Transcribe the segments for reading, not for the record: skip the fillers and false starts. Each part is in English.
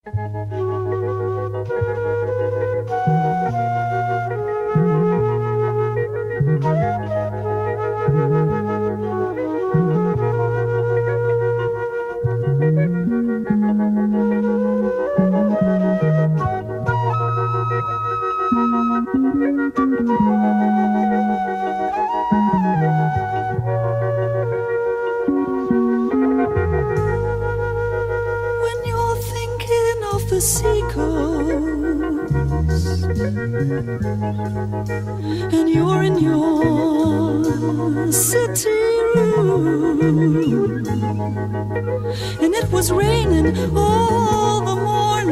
When you're thinking of the seacoast and you're in your city room and it was raining all the morning,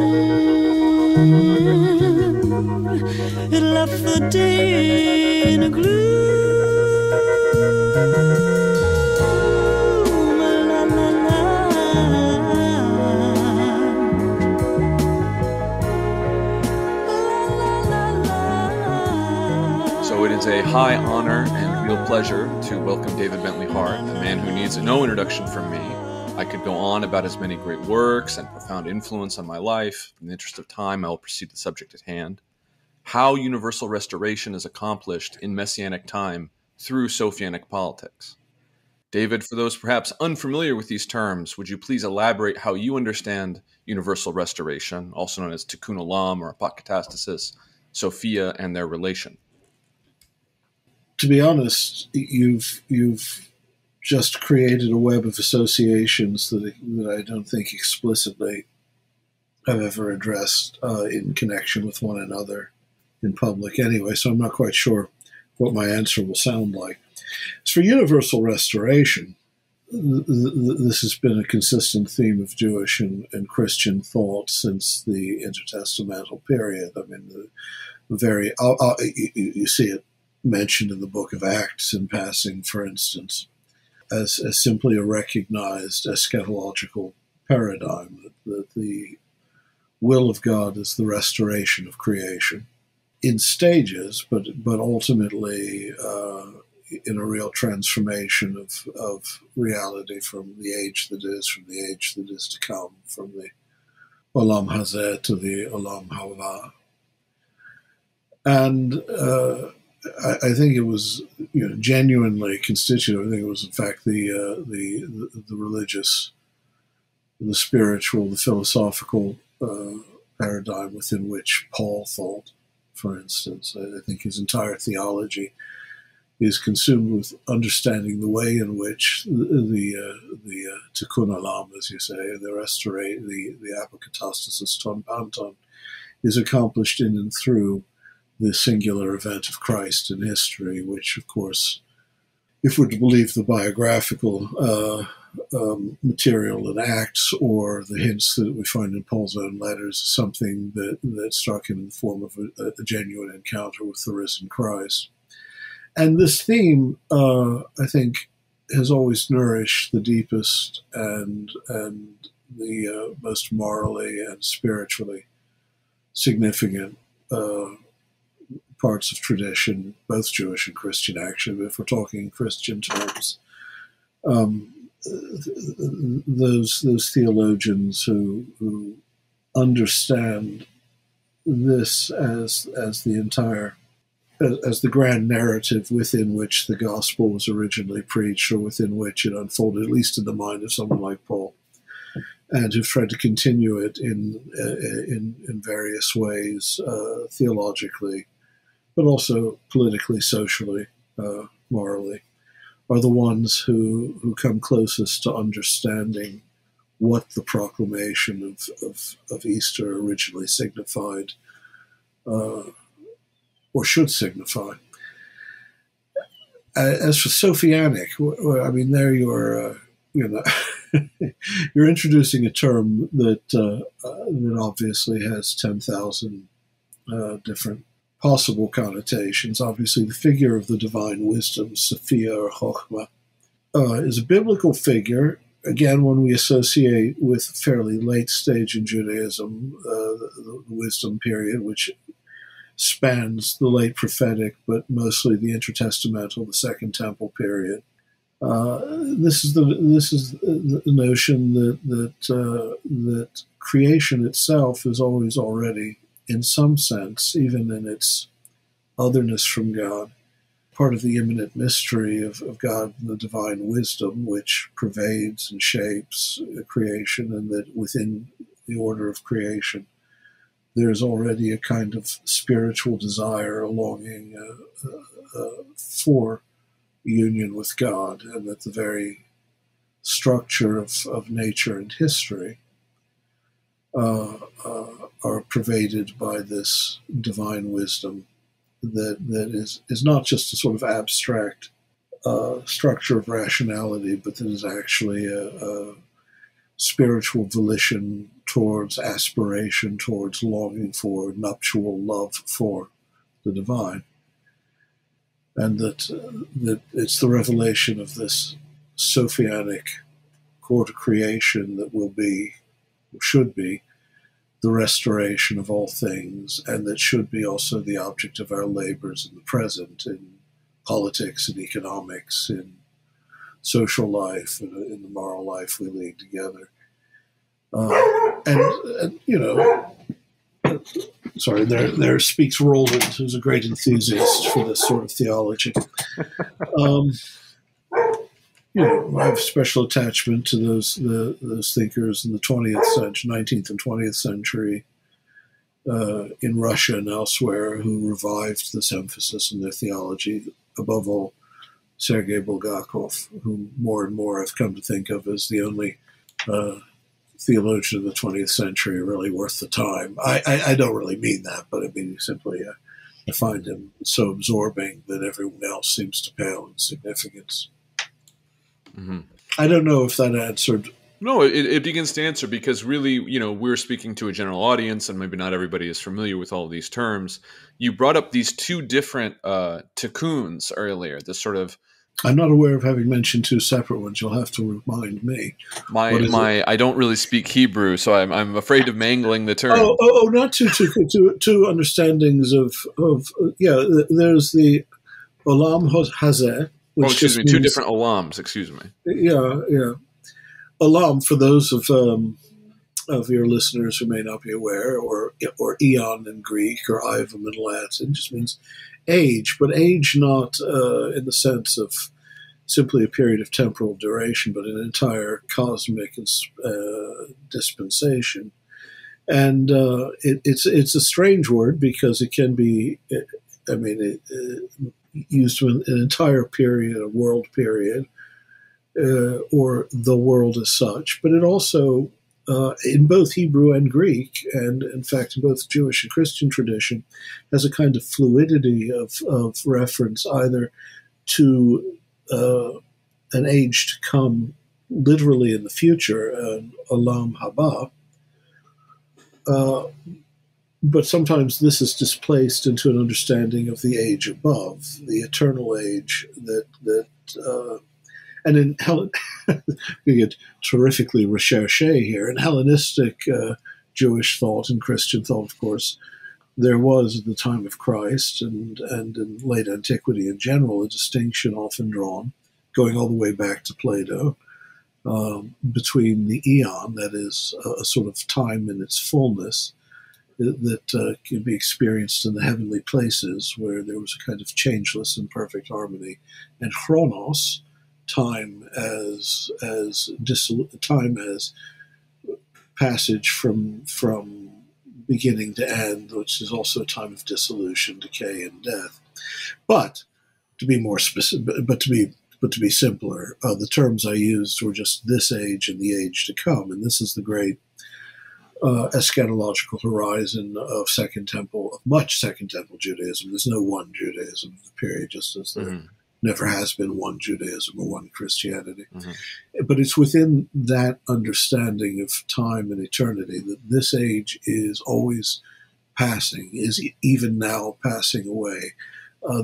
it left the day in a gloom. So it is a high honor and real pleasure to welcome David Bentley Hart, a man who needs no introduction from me. I could go on about his many great works and profound influence on my life. In the interest of time, I will proceed to the subject at hand. How universal restoration is accomplished in messianic time through sophianic politics. David, for those perhaps unfamiliar with these terms, would you please elaborate how you understand universal restoration, also known as tikkun olam or apokatastasis, Sophia, and their relation? To be honest, you've just created a web of associations that I don't think explicitly have ever addressed in connection with one another in public anyway, so I'm not quite sure what my answer will sound like. As for universal restoration, this has been a consistent theme of Jewish and Christian thought since the intertestamental period. I mean, you see it mentioned in the book of Acts in passing, for instance, as simply a recognized eschatological paradigm, that the will of God is the restoration of creation in stages, but ultimately in a real transformation of reality from the age that is to come, from the Olam Hazeh to the Olam Haba. And I think it was genuinely constitutive. I think it was, in fact, the religious, the spiritual, the philosophical paradigm within which Paul thought, for instance. I think his entire theology is consumed with understanding the way in which the tikkun olam, as you say, the apokatastasis ton panton, is accomplished in and through the singular event of Christ in history, which, of course, if we're to believe the biographical material in Acts or the hints that we find in Paul's own letters, is something that struck him in the form of a genuine encounter with the risen Christ. And this theme, I think, has always nourished the deepest and the most morally and spiritually significant parts of tradition, both Jewish and Christian, actually. But if we're talking in Christian terms, those theologians who understand this as the grand narrative within which the gospel was originally preached, or within which it unfolded, at least in the mind of someone like Paul, and who've tried to continue it in various ways, theologically, but also politically, socially, morally, are the ones who come closest to understanding what the proclamation of Easter originally signified, or should signify. As for sophianic, I mean, there you're you're introducing a term that obviously has 10,000 different possible connotations. Obviously, the figure of the divine wisdom, Sophia or Chokhmah, is a biblical figure. Again, when we associate with a fairly late stage in Judaism, the wisdom period, which spans the late prophetic, but mostly the intertestamental, the Second Temple period. This is the notion that creation itself is always already, in some sense, even in its otherness from God, part of the immanent mystery of God and the divine wisdom which pervades and shapes creation, and that within the order of creation there's already a kind of spiritual desire, a longing for union with God, and that the very structure of nature and history are pervaded by this divine wisdom that is not just a sort of abstract structure of rationality, but that is actually a spiritual volition towards aspiration, towards longing for, nuptial love for the divine. And that it's the revelation of this sophianic core to creation that should be, the restoration of all things, and that should be also the object of our labors in the present, in politics and economics, in social life, and in the moral life we lead together. And sorry, there speaks Roland, who's a great enthusiast for this sort of theology. I have special attachment to those thinkers in the 20th century, 19th and 20th century, in Russia and elsewhere, who revived this emphasis in their theology. Above all, Sergei Bulgakov, whom more and more I've come to think of as the only theologian of the 20th century really worth the time. I don't really mean that, but I mean simply I find him so absorbing that everyone else seems to pale in significance. Mm-hmm. I don't know if that answered. No, it begins to answer, because really, we're speaking to a general audience, and maybe not everybody is familiar with all of these terms. You brought up these two different tikkuns earlier, this sort of. I'm not aware of having mentioned two separate ones. You'll have to remind me. I don't really speak Hebrew, so I'm afraid of mangling the term. Not two understandings of There's the olam hazeh. Excuse me, two different olams. Excuse me. Yeah. Olam, for those of your listeners who may not be aware, or eon in Greek, or aivum in Latin, just means age, but age not in the sense of simply a period of temporal duration, but an entire cosmic dispensation. And it's a strange word, because it can be, used to an entire period, a world period, or the world as such. But it also, in both Hebrew and Greek, and in fact in both Jewish and Christian tradition, has a kind of fluidity of reference either to an age to come, literally in the future, olam haba, but sometimes this is displaced into an understanding of the age above, the eternal age and in we get terrifically recherché here. In Hellenistic Jewish thought and Christian thought, of course, there was at the time of Christ and in late antiquity in general a distinction often drawn, going all the way back to Plato, between the eon, that is a sort of time in its fullness, that can be experienced in the heavenly places, where there was a kind of changeless and perfect harmony, and chronos, time as passage from beginning to end, which is also a time of dissolution, decay, and death. But to be more specific, but to be simpler, the terms I used were just this age and the age to come, and this is the great eschatological horizon of much Second Temple Judaism. There's no one Judaism of the period, just as there never has been one Judaism or one Christianity. Mm-hmm. But it's within that understanding of time and eternity that this age is always passing, is even now passing away.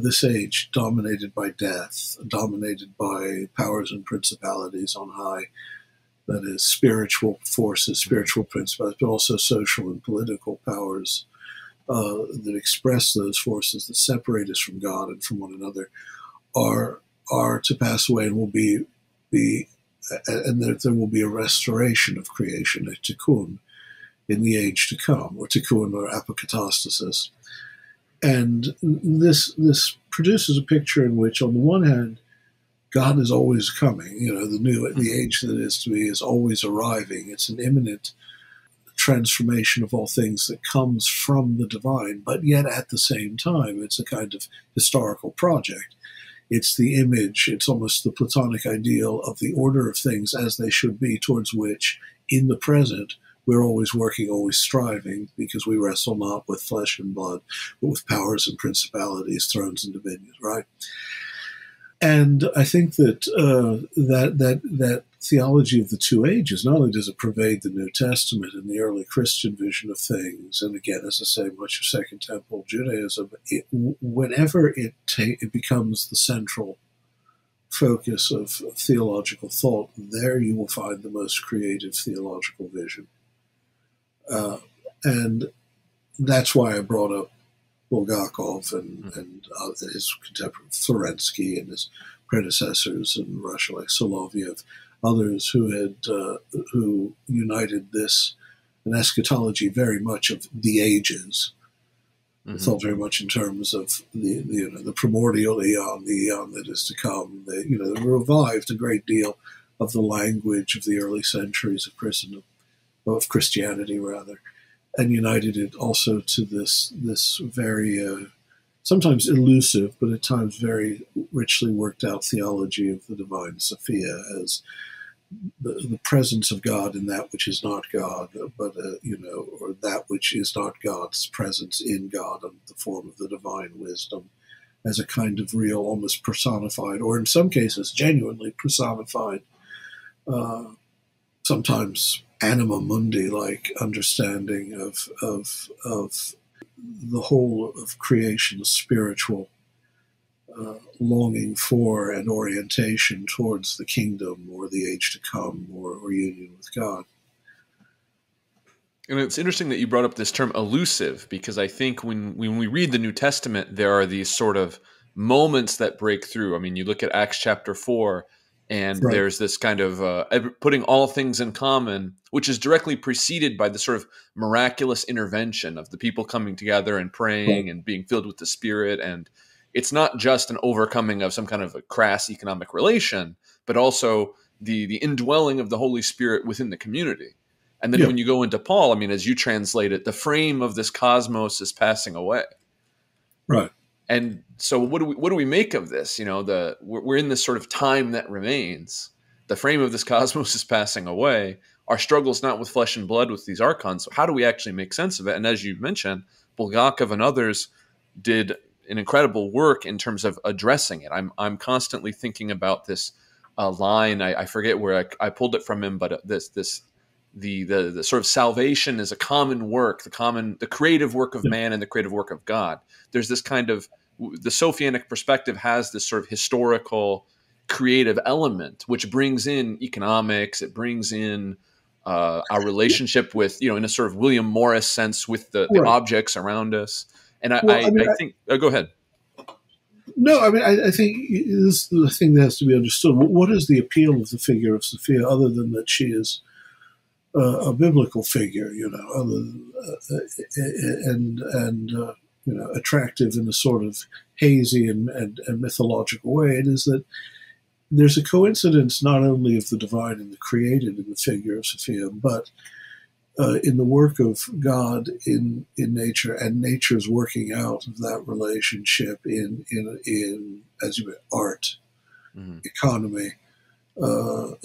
This age dominated by death, dominated by powers and principalities on high, that is, spiritual forces, spiritual principalities, but also social and political powers that express those forces that separate us from God and from one another, are are to pass away and will be and there will be a restoration of creation, a tikkun, in the age to come, or tikkun or apokatastasis. And this produces a picture in which, on the one hand, God is always coming. The age that is to be is always arriving. It's an imminent transformation of all things that comes from the divine, but yet at the same time, it's a kind of historical project. It's the image, it's almost the Platonic ideal of the order of things as they should be, towards which, in the present, we're always working, always striving, because we wrestle not with flesh and blood, but with powers and principalities, thrones and dominions, right? And I think that that theology of the two ages, not only does it pervade the New Testament and the early Christian vision of things, and again, as I say, much of Second Temple Judaism, whenever it becomes the central focus of theological thought, there you will find the most creative theological vision. And that's why I brought up Bulgakov and his contemporary Florensky and his predecessors in Russia, like Soloviev, others who united an eschatology very much of the ages. Thought very much in terms of the primordial eon, the eon that is to come. They revived a great deal of the language of the early centuries of Christendom, of Christianity rather, and united it also to this very sometimes elusive, but at times very richly worked out theology of the divine Sophia as the presence of God in that which is not God, but or that which is not God's presence in God in the form of the divine wisdom, as a kind of real, almost personified, or in some cases genuinely personified, sometimes anima mundi-like understanding of the whole of creation's spiritual longing for and orientation towards the kingdom or the age to come or union with God. And it's interesting that you brought up this term elusive, because I think when we read the New Testament, there are these sort of moments that break through. I mean, you look at Acts chapter 4, and Right. there's this kind of putting all things in common, which is directly preceded by the sort of miraculous intervention of the people coming together and praying Right. and being filled with the Spirit. And it's not just an overcoming of some kind of a crass economic relation, but also the indwelling of the Holy Spirit within the community. And then when you go into Paul, I mean, as you translate it, the frame of this cosmos is passing away. Right. And so what do we make of this? We're in this sort of time that remains. The frame of this cosmos is passing away. Our struggle's not with flesh and blood with these archons. So how do we actually make sense of it? And as you mentioned, Bulgakov and others did an incredible work in terms of addressing it. I'm constantly thinking about this line. I forget where I pulled it from him, but the sort of salvation is a common work, the creative work of man and the creative work of God. There's this kind of, the sophianic perspective has this sort of historical creative element, which brings in economics. It brings in our relationship with, in a sort of William Morris sense with the objects around us. And I think, go ahead. No, I mean, I think this is the thing that has to be understood. What is the appeal of the figure of Sophia, other than that she is a biblical figure, attractive in a sort of hazy and mythological way? It is that there's a coincidence not only of the divine and the created in the figure of Sophia, but in the work of God in nature, and nature's working out of that relationship in as you meant, art, economy,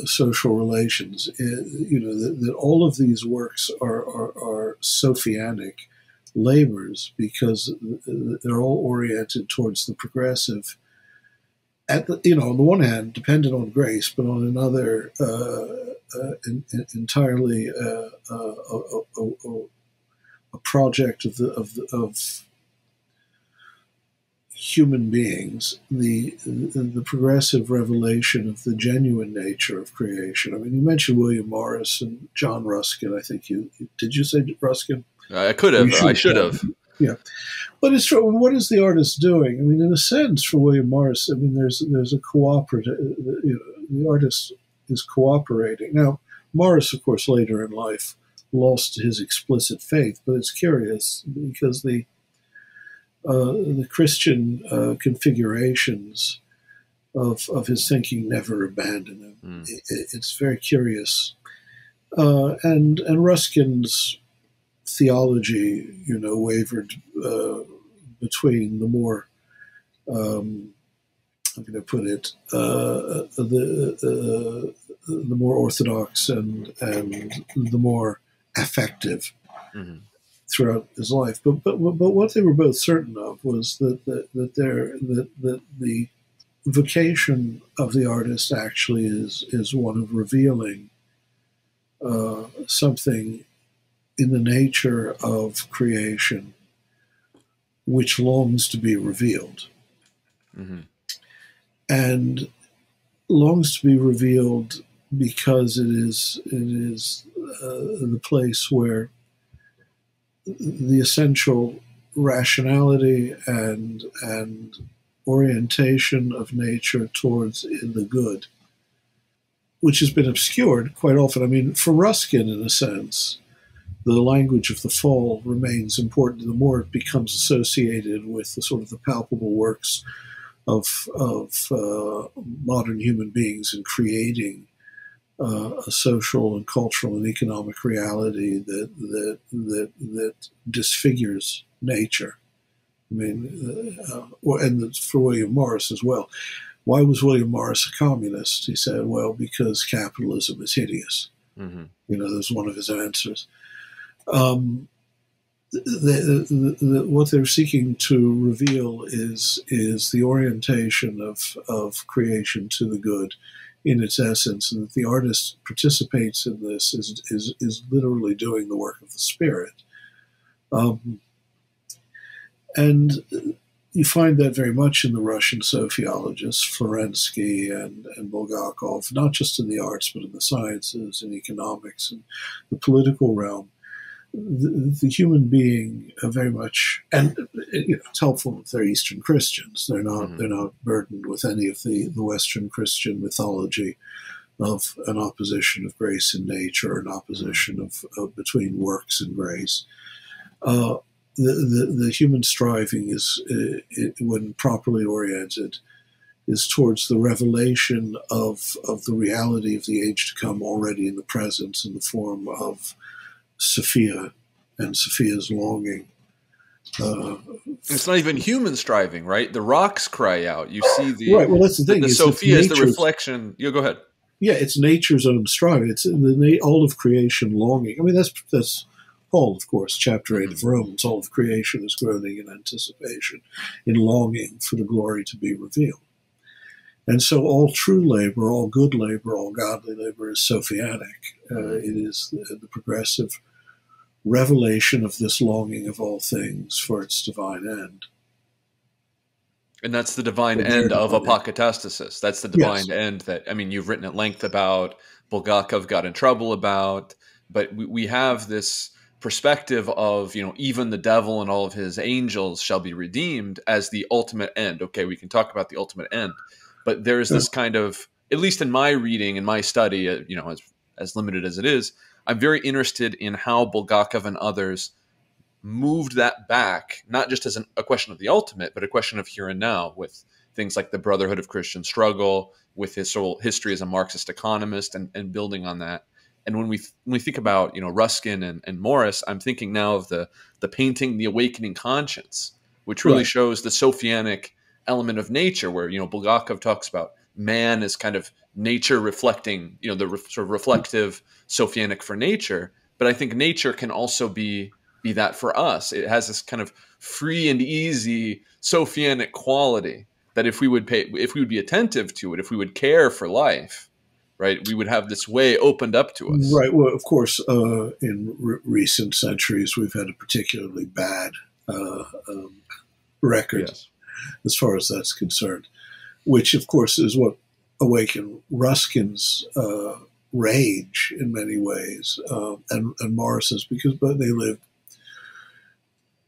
social relations. That all of these works are sophianic labors, because they're all oriented towards the progressive. On the one hand, dependent on grace, but on another, entirely a project of human beings, the progressive revelation of the genuine nature of creation. I mean, you mentioned William Morris and John Ruskin. I think did you say Ruskin? I could have. I should have. Yeah. But it's true. What is the artist doing? I mean, in a sense, for William Morris, I mean, there's a cooperative. The artist is cooperating. Now, Morris, of course, later in life lost his explicit faith, but it's curious because the Christian configurations of his thinking never abandoned him. It's very curious, and Ruskin's theology, wavered between the more, I'm going to put it, the more orthodox and the more affective throughout his life. But what they were both certain of was that the vocation of the artist actually is one of revealing something in the nature of creation which longs to be revealed. And longs to be revealed because it is the place where the essential rationality and orientation of nature towards the good, which has been obscured quite often. I mean, for Ruskin, in a sense, the language of the fall remains important. The more it becomes associated with the sort of the palpable works of modern human beings in creating a social and cultural and economic reality that disfigures nature. I mean, and for William Morris as well. Why was William Morris a communist? He said, well, because capitalism is hideous. That's one of his answers. What they're seeking to reveal is the orientation of creation to the good in its essence, and that the artist participates in this is literally doing the work of the spirit. And you find that very much in the Russian sociologists, Florensky and Bulgakov, not just in the arts, but in the sciences and economics and the political realm. The human being very much, and it's helpful if they're Eastern Christians. They're not burdened with any of the Western Christian mythology of an opposition of grace and nature, an opposition of between works and grace. The human striving is, when properly oriented, is towards the revelation of the reality of the age to come already in the present in the form of Sophia and Sophia's longing. It's not even human striving, right? The rocks cry out. You see the right. Well, that's the thing. The Sophia is the reflection. You go ahead. Yeah, it's nature's own striving. It's all of creation longing. I mean, that's Paul, of course, chapter 8 of Romans. All of creation is groaning in anticipation, in longing for the glory to be revealed. And so all true labor, all good labor, all godly labor is sophianic. It is the progressive revelation of this longing of all things for its divine end. And that's the divine end of apokatastasis. That's the divine end that, I mean, you've written at length about, Bulgakov got in trouble about, but we have this perspective of, even the devil and all of his angels shall be redeemed as the ultimate end. Okay, we can talk about the ultimate end. But there's this kind of, at least in my reading and my study, as limited as it is, I'm very interested in how Bulgakov and others moved that back, not just as a question of the ultimate, but a question of here and now, with things like the Brotherhood of Christian Struggle, with his whole history as a Marxist economist, and building on that. And when we think about Ruskin and Morris, I'm thinking now of the painting "The Awakening Conscience," which really shows the sophianic element of nature, where Bulgakov talks about man as kind of nature reflecting, the sort of reflective sophianic for nature. But I think nature can also be that for us. It has this kind of free and easy sophianic quality that if we would be attentive to it, if we would care for life, right, we would have this way opened up to us. Right. Well, of course, in recent centuries, we've had a particularly bad record as far as that's concerned, which, of course, is what awakened Ruskin's rage in many ways, and Morris's, because they lived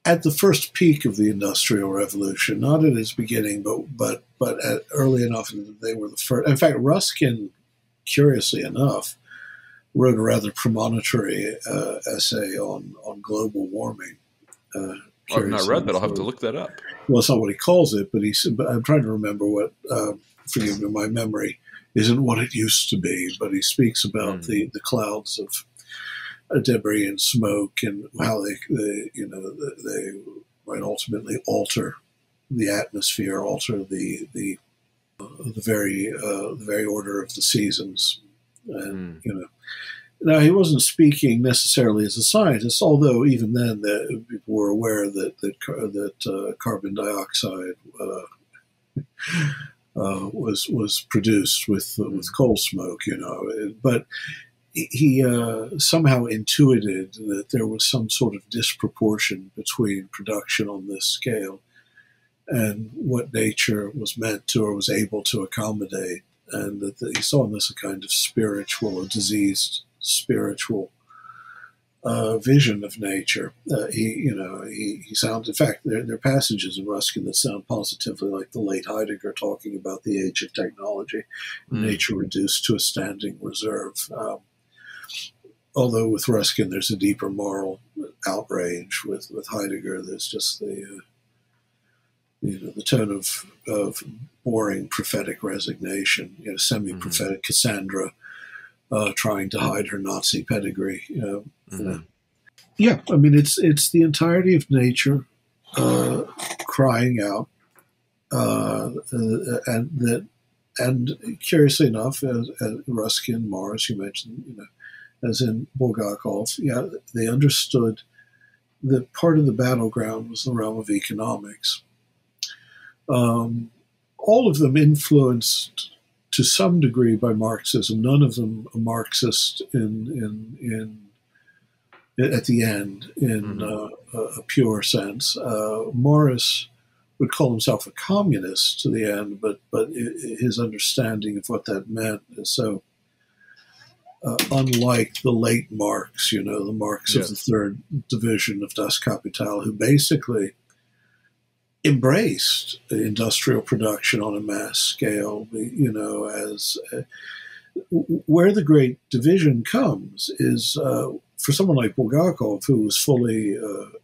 at the first peak of the Industrial Revolution, not at its beginning, but early enough that they were the first. In fact, Ruskin, curiously enough, wrote a rather premonitory essay on global warming. I've not read that. I'll have to look that up. Well, it's not what he calls it, but I'm trying to remember what. Forgive me, my memory isn't what it used to be. But he speaks about the clouds of debris and smoke and how they might ultimately alter the atmosphere, alter the very order of the seasons, and Now, he wasn't speaking necessarily as a scientist, although even then people were aware that carbon dioxide was produced with coal smoke, But he somehow intuited that there was some sort of disproportion between production on this scale and what nature was meant to or was able to accommodate, and that he saw in this a kind of spiritual or diseased spiritual vision of nature. He sounds. In fact, there are passages in Ruskin that sound positively like the late Heidegger talking about the age of technology, nature reduced to a standing reserve. Although with Ruskin, there's a deeper moral outrage. With Heidegger, there's just the tone of boring prophetic resignation, semi-prophetic Cassandra. Trying to hide her Nazi pedigree. Yeah, I mean, it's the entirety of nature crying out, and curiously enough, as Ruskin, Morris, you mentioned, as in Bulgakov, they understood that part of the battleground was the realm of economics. All of them influenced to some degree by Marxism. None of them a Marxist at the end in a pure sense. Morris would call himself a communist to the end, but his understanding of what that meant is so unlike the late Marx, the Marx of the third division of Das Kapital, who basically embraced industrial production on a mass scale, as where the great division comes is for someone like Bulgakov, who was fully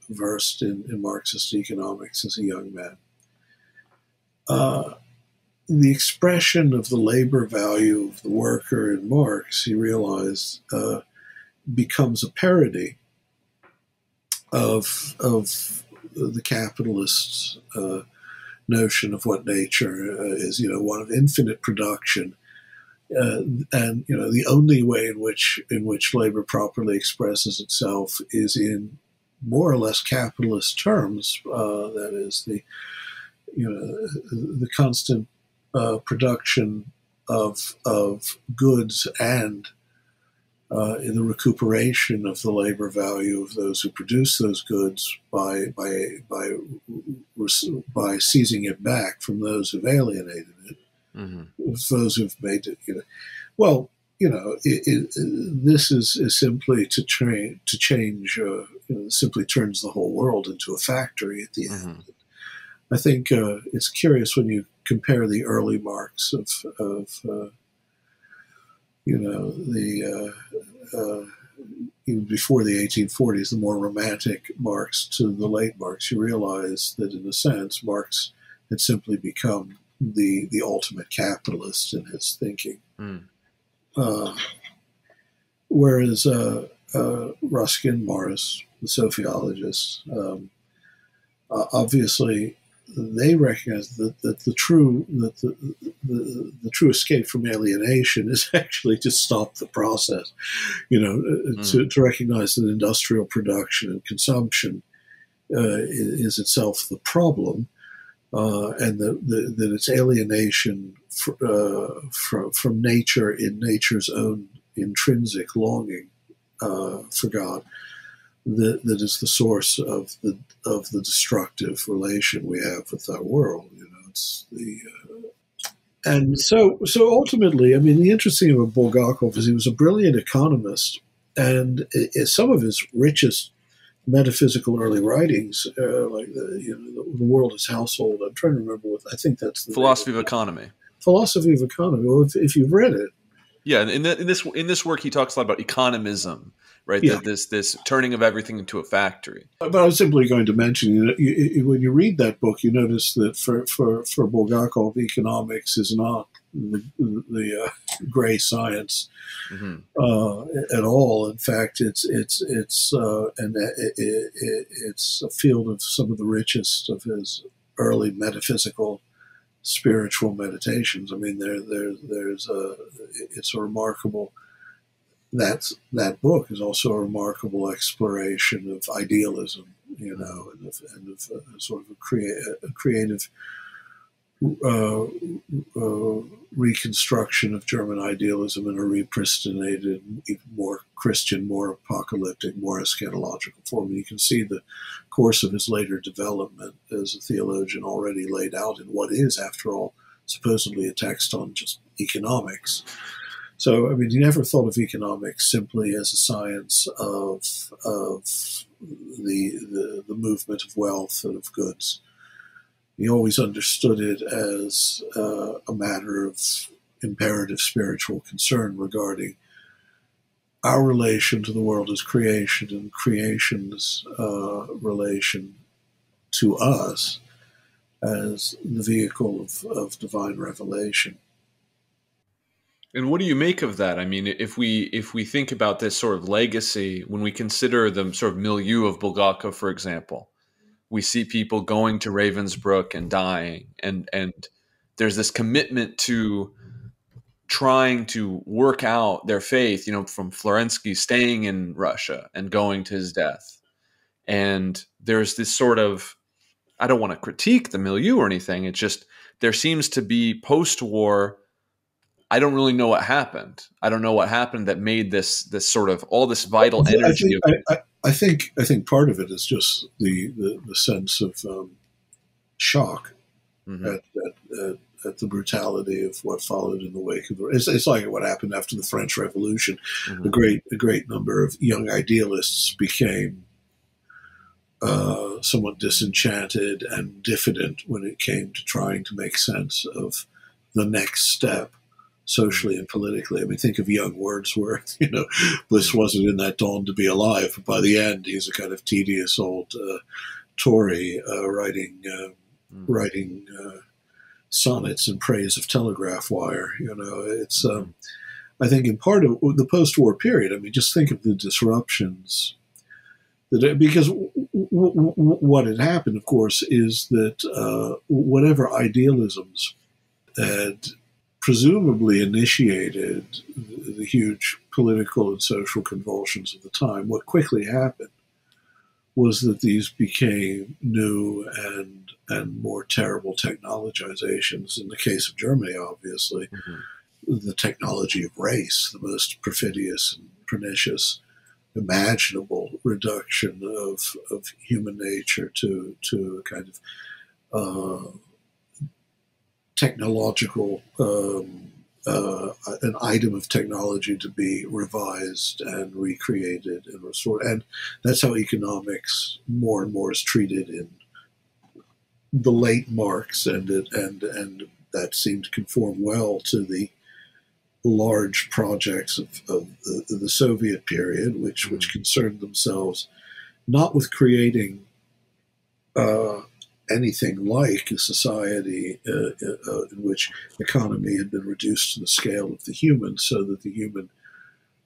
versed in Marxist economics as a young man. The expression of the labor value of the worker in Marx, he realized, becomes a parody of the capitalist's notion of what nature is, one of infinite production, and the only way in which labor properly expresses itself is in more or less capitalist terms. That is the constant production of goods and in the recuperation of the labor value of those who produce those goods by seizing it back from those who've alienated it, those who've made it. This is simply to change. Simply turns the whole world into a factory at the end. I think it's curious when you compare the early Marx even before the 1840s, the more romantic Marx to the late Marx, you realize that in a sense, Marx had simply become the ultimate capitalist in his thinking. Whereas Ruskin, Morris, the sociologists, obviously they recognize that the true escape from alienation is actually to stop the process, to recognize that industrial production and consumption is itself the problem, and that it's alienation from nature in nature's own intrinsic longing for God that is the source of the destructive relation we have with our world. It's and so ultimately, I mean, the interesting thing about Bulgakov is he was a brilliant economist, and some of his richest metaphysical early writings, like the World is Household. I'm trying to remember what I think that's the Philosophy name of Economy. Philosophy of Economy. Well, if you've read it, Yeah, in this work, he talks a lot about economism, right? yeah. This turning of everything into a factory. But I was simply going to mention, when you read that book, you notice that for Bulgakov, economics is not the gray science Mm-hmm. at all. In fact, it's a field of some of the richest of his early metaphysical, spiritual meditations. I mean, it's a remarkable. That book is also a remarkable exploration of idealism, and of sort of a creative reconstruction of German idealism in a repristinated, more Christian, more apocalyptic, more eschatological form. And you can see the course of his later development as a theologian already laid out in what is, after all, supposedly a text on just economics. So, I mean, he never thought of economics simply as a science of the movement of wealth and of goods. He always understood it as a matter of imperative spiritual concern regarding our relation to the world as creation and creation's relation to us as the vehicle of divine revelation. And what do you make of that? I mean, if we think about this sort of legacy, when we consider the sort of milieu of Bulgakov, for example, we see people going to Ravensbrück and dying, and there's this commitment to trying to work out their faith, from Florensky staying in Russia and going to his death. And there's this sort of, I don't want to critique the milieu or anything. It's just, there seems to be post-war, I don't really know what happened. I don't know what happened that made this sort of all this vital energy. I think part of it is just the sense of shock at the brutality of what followed in the wake of it's like what happened after the French Revolution. A great number of young idealists became somewhat disenchanted and diffident when it came to trying to make sense of the next step socially and politically. I mean, think of young Wordsworth. Bliss wasn't in that dawn to be alive, but by the end, he's a kind of tedious old Tory writing sonnets in praise of telegraph wire. It's I think in part of the post-war period. I mean, just think of the disruptions because what had happened, of course, is that whatever idealisms had presumably initiated the huge political and social convulsions of the time, what quickly happened was that these became new and more terrible technologizations. In the case of Germany, obviously, the technology of race, the most perfidious and pernicious imaginable reduction of human nature to a kind of technological, an item of technology to be revised and recreated and restored. And that's how economics more and more is treated in the late Marx, and that seemed to conform well to the large projects of the Soviet period, which concerned themselves not with creating anything like a society in which economy had been reduced to the scale of the human, so that the human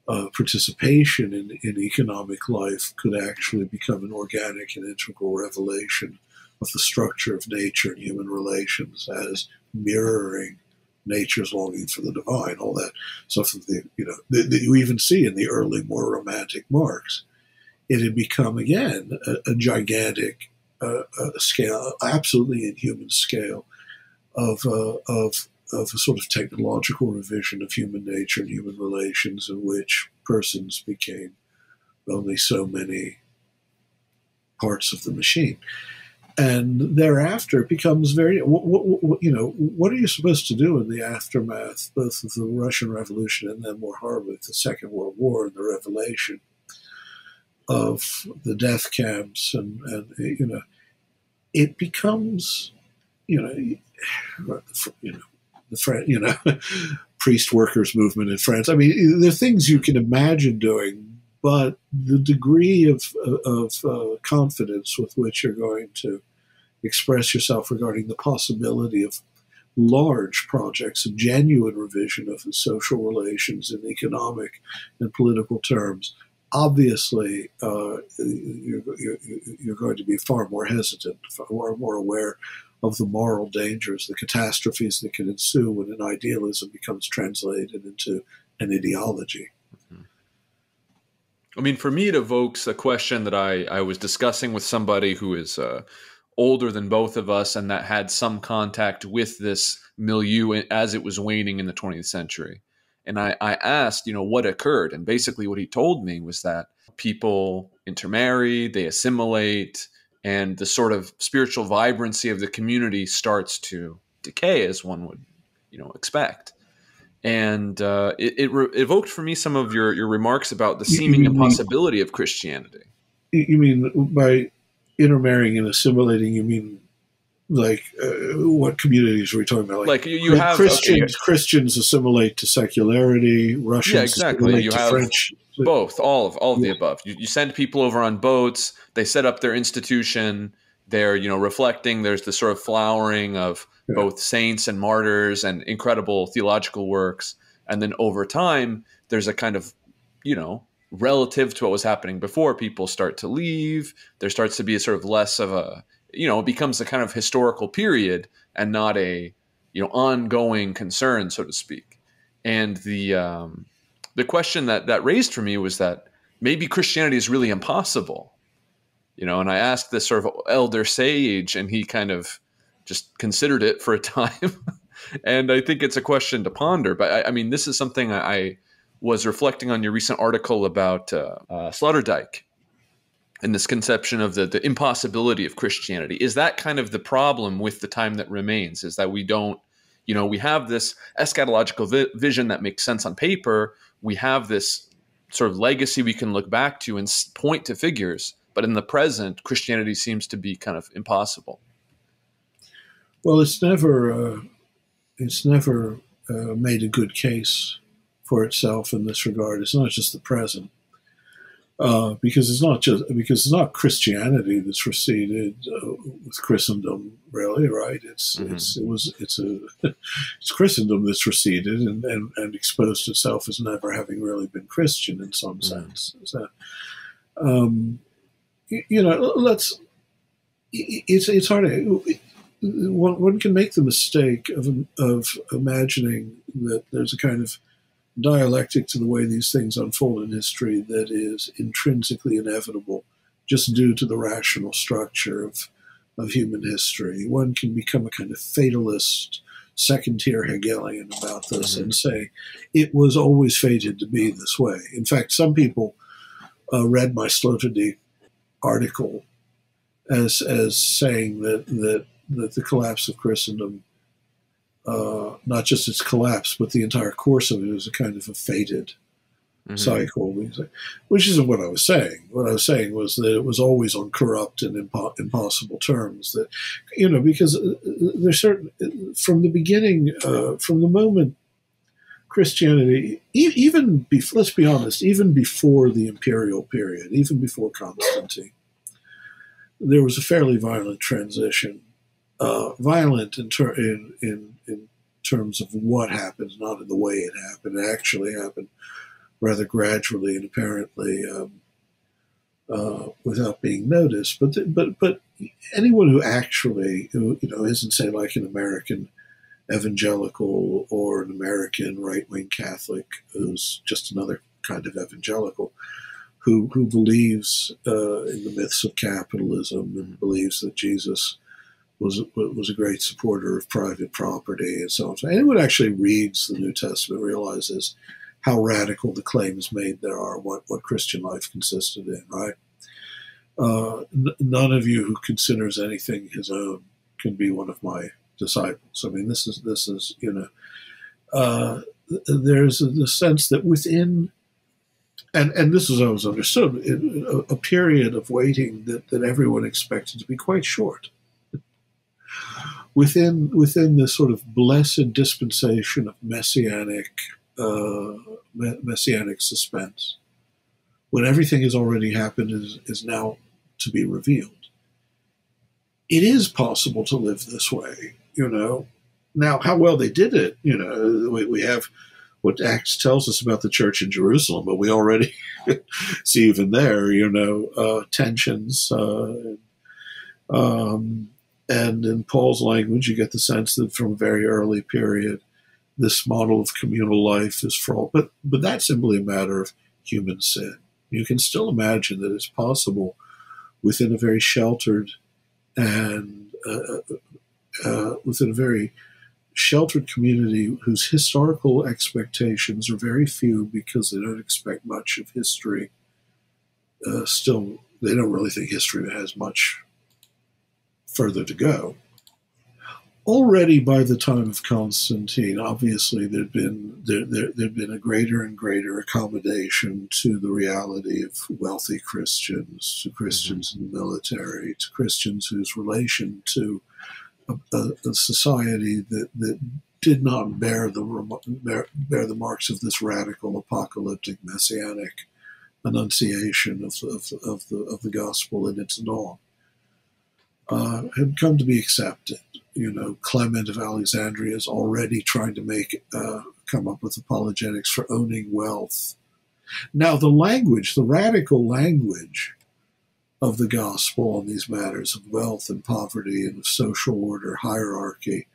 participation in economic life could actually become an organic and integral revelation of the structure of nature and human relations as mirroring nature's longing for the divine, all that stuff that you even see in the early, more romantic Marx. It had become, again, a gigantic scale, absolutely inhuman scale of a sort of technological revision of human nature and human relations, in which persons became only so many parts of the machine. And thereafter, it becomes very, what are you supposed to do in the aftermath, both of the Russian Revolution and then more horribly the Second World War and the Revelation? of the death camps, and it becomes, the priest workers movement in France. I mean, there are things you can imagine doing, but the degree of confidence with which you're going to express yourself regarding the possibility of large projects of genuine revision of the social relations in economic and political terms, obviously you're going to be far more hesitant, far more aware of the moral dangers, the catastrophes that can ensue when an idealism becomes translated into an ideology. I mean, for me, it evokes a question that I was discussing with somebody who is older than both of us and that had some contact with this milieu as it was waning in the 20th century. And I asked, what occurred? And basically what he told me was that people intermarry, they assimilate, and the sort of spiritual vibrancy of the community starts to decay, as one would, expect. And it evoked for me some of your remarks about the seeming impossibility of Christianity. You mean by intermarrying and assimilating, you mean like what communities are we talking about? Like you have Christians assimilate to secularity, Russians assimilate you to have French. Both, all of the above. You send people over on boats. They set up their institution. They're reflecting. There's the sort of flowering of both saints and martyrs and incredible theological works. And then over time, there's a kind of relative to what was happening before, people start to leave. There starts to be a sort of less of a it becomes a kind of historical period and not a ongoing concern, so to speak. And the question that raised for me was that maybe Christianity is really impossible, and I asked this sort of elder sage, and he kind of just considered it for a time. And I think it's a question to ponder. But I mean, this is something I was reflecting on your recent article about Sloterdijk and this conception of the impossibility of Christianity. Is that kind of the problem with the time that remains, is that we don't, we have this eschatological vision that makes sense on paper. We have this sort of legacy we can look back to and point to figures, but in the present, Christianity seems to be kind of impossible. Well, it's never made a good case for itself in this regard. It's not just the present, because it's not Christianity that's receded with Christendom, really, right? It's Christendom that's receded and exposed itself as never having really been Christian in some sense. So, it's hard. One can make the mistake of imagining that there's a kind of dialectic to the way these things unfold in history that is intrinsically inevitable just due to the rational structure of human history. One can become a kind of fatalist, second-tier Hegelian about this and say, it was always fated to be this way. In fact, some people read my Sloterdijk article as saying that the collapse of Christendom, not just its collapse, but the entire course of it is a kind of a fated cycle, which isn't what I was saying. What I was saying was that it was always on corrupt and impossible terms. That, because there's certain, from the beginning, from the moment Christianity, let's be honest, even before the imperial period, even before Constantine, there was a fairly violent transition. Violent in terms of what happened, not in the way it happened. It actually happened rather gradually and apparently without being noticed. But anyone who actually, isn't, say, like an American evangelical or an American right-wing Catholic who's just another kind of evangelical, who believes in the myths of capitalism and believes that Jesus was a great supporter of private property and so on. So anyone who actually reads the New Testament realizes how radical the claims made there are, what Christian life consisted in, right? None of you who considers anything his own can be one of my disciples. I mean, this is there's the sense that within and this is always understood, a period of waiting that everyone expected to be quite short. Within this sort of blessed dispensation of messianic suspense, when everything has already happened, is now to be revealed. It is possible to live this way, Now, how well they did it, we have what Acts tells us about the church in Jerusalem, but we already see even there, tensions. And in Paul's language, you get the sense that from a very early period, this model of communal life is fraught. But that's simply a matter of human sin. You can still imagine that it's possible within a very sheltered and within a very sheltered community whose historical expectations are very few because they don't expect much of history. Still, they don't really think history has much further to go. Already by the time of Constantine, obviously there'd been a greater and greater accommodation to the reality of wealthy Christians, to Christians in the military, to Christians whose relation to a society that did not bear the marks of this radical apocalyptic messianic annunciation of the gospel in its dawn. Had come to be accepted. Clement of Alexandria is already trying to come up with apologetics for owning wealth. Now, the radical language of the gospel on these matters of wealth and poverty and of social order, hierarchy,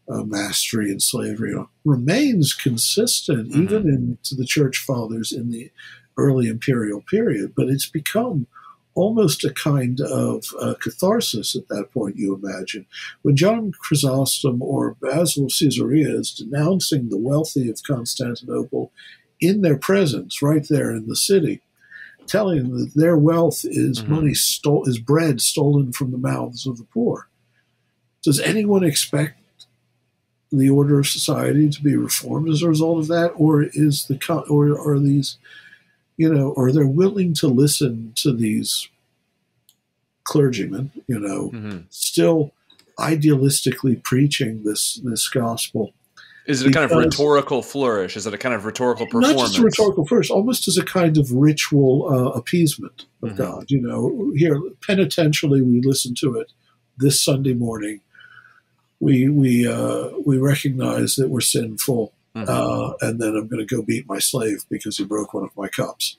mastery and slavery, remains consistent even into the church fathers in the early imperial period, but it's become almost a kind of catharsis at that point, you imagine. When John Chrysostom or Basil of Caesarea is denouncing the wealthy of Constantinople in their presence, right there in the city, telling them that their wealth is is bread stolen from the mouths of the poor. Does anyone expect the order of society to be reformed as a result of that, or are these, or they're willing to listen to these clergymen, still idealistically preaching this gospel? Is it a kind of rhetorical flourish? Is it a kind of rhetorical performance? Not just a rhetorical flourish, almost as a kind of ritual appeasement of God. Here, penitentially, we listen to it this Sunday morning. We recognize that we're sinful, and then I'm going to go beat my slave because he broke one of my cups.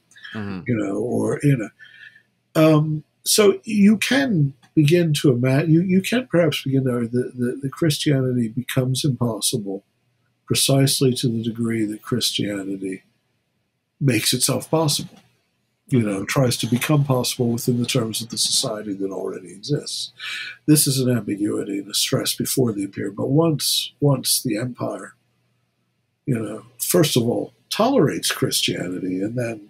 So you can begin to imagine. You can perhaps begin to argue that Christianity becomes impossible precisely to the degree that Christianity makes itself possible. Tries to become possible within the terms of the society that already exists. This is an ambiguity and a stress before the empire. But once the empire, first of all, tolerates Christianity and then